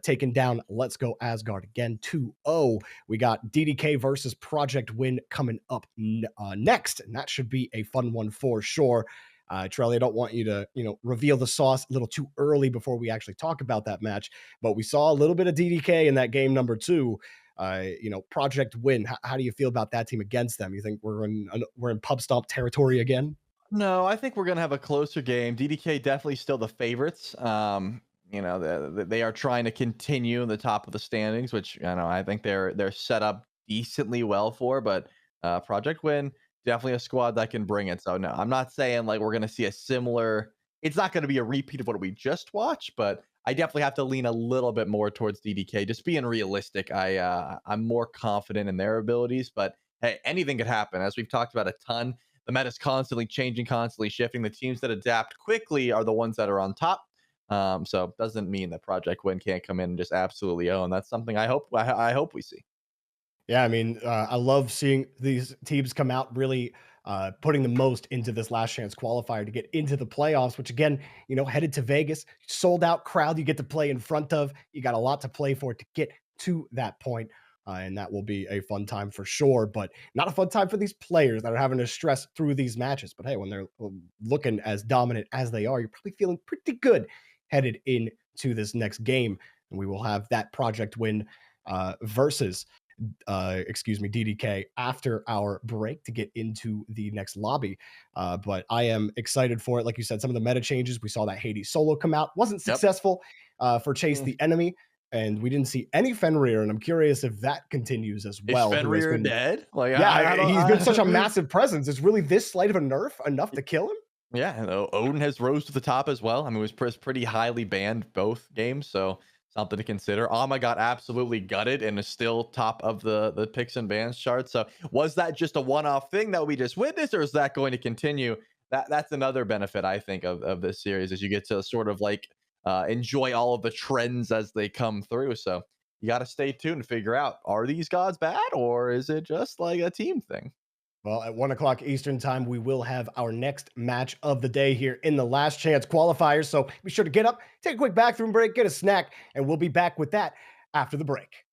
taking down Let's Go Asgard again 2-0. We got DDK versus Project Win coming up next, and that should be a fun one for sure. Trelly, I don't want you to, reveal the sauce a little too early before we actually talk about that match, but we saw a little bit of DDK in that game number 2. Project Win. How do you feel about that team against them? You think we're in pub stomp territory again? No, I think we're gonna have a closer game. DDK definitely still the favorites. They are trying to continue in the top of the standings, which I think they're set up decently well for. But Project Win, definitely a squad that can bring it. So no, I'm not saying like we're gonna see a similar. It's not going to be a repeat of what we just watched, but I definitely have to lean a little bit more towards DDK. Just being realistic, I'm more confident in their abilities. But hey, anything could happen, as we've talked about a ton. The meta is constantly changing, constantly shifting. The teams that adapt quickly are the ones that are on top. So it doesn't mean that Project Win can't come in and just absolutely own. That's something I hope we see. Yeah, I mean, I love seeing these teams come out really putting the most into this last chance qualifier to get into the playoffs, which again, headed to Vegas, sold out crowd you get to play in front of. You got a lot to play for to get to that point. And that will be a fun time for sure, but not a fun time for these players that are having to stress through these matches. But hey, when they're looking as dominant as they are, you're probably feeling pretty good headed into this next game. And we will have that Project Win versus DDK after our break to get into the next lobby. But I am excited for it. Like you said, some of the meta changes, we saw that Hades solo come out, wasn't successful for Chase the Enemy. And we didn't see any Fenrir, and I'm curious if that continues as well. Is Fenrir dead? Like, yeah, he's been such a massive presence. Is really this slight of a nerf enough to kill him? Yeah, Odin has rose to the top as well. I mean, it was pretty highly banned both games, so something to consider. Alma got absolutely gutted and is still top of the picks and bans chart. So was that just a one-off thing that we just witnessed, or is that going to continue? That's another benefit, I think, of this series, is you get to sort of like enjoy all of the trends as they come through. So you got to stay tuned and figure out, are these gods bad, or is it just like a team thing? Well, at 1 o'clock Eastern time, we will have our next match of the day here in the last chance qualifiers. So be sure to get up, take a quick bathroom break, get a snack, and we'll be back with that after the break.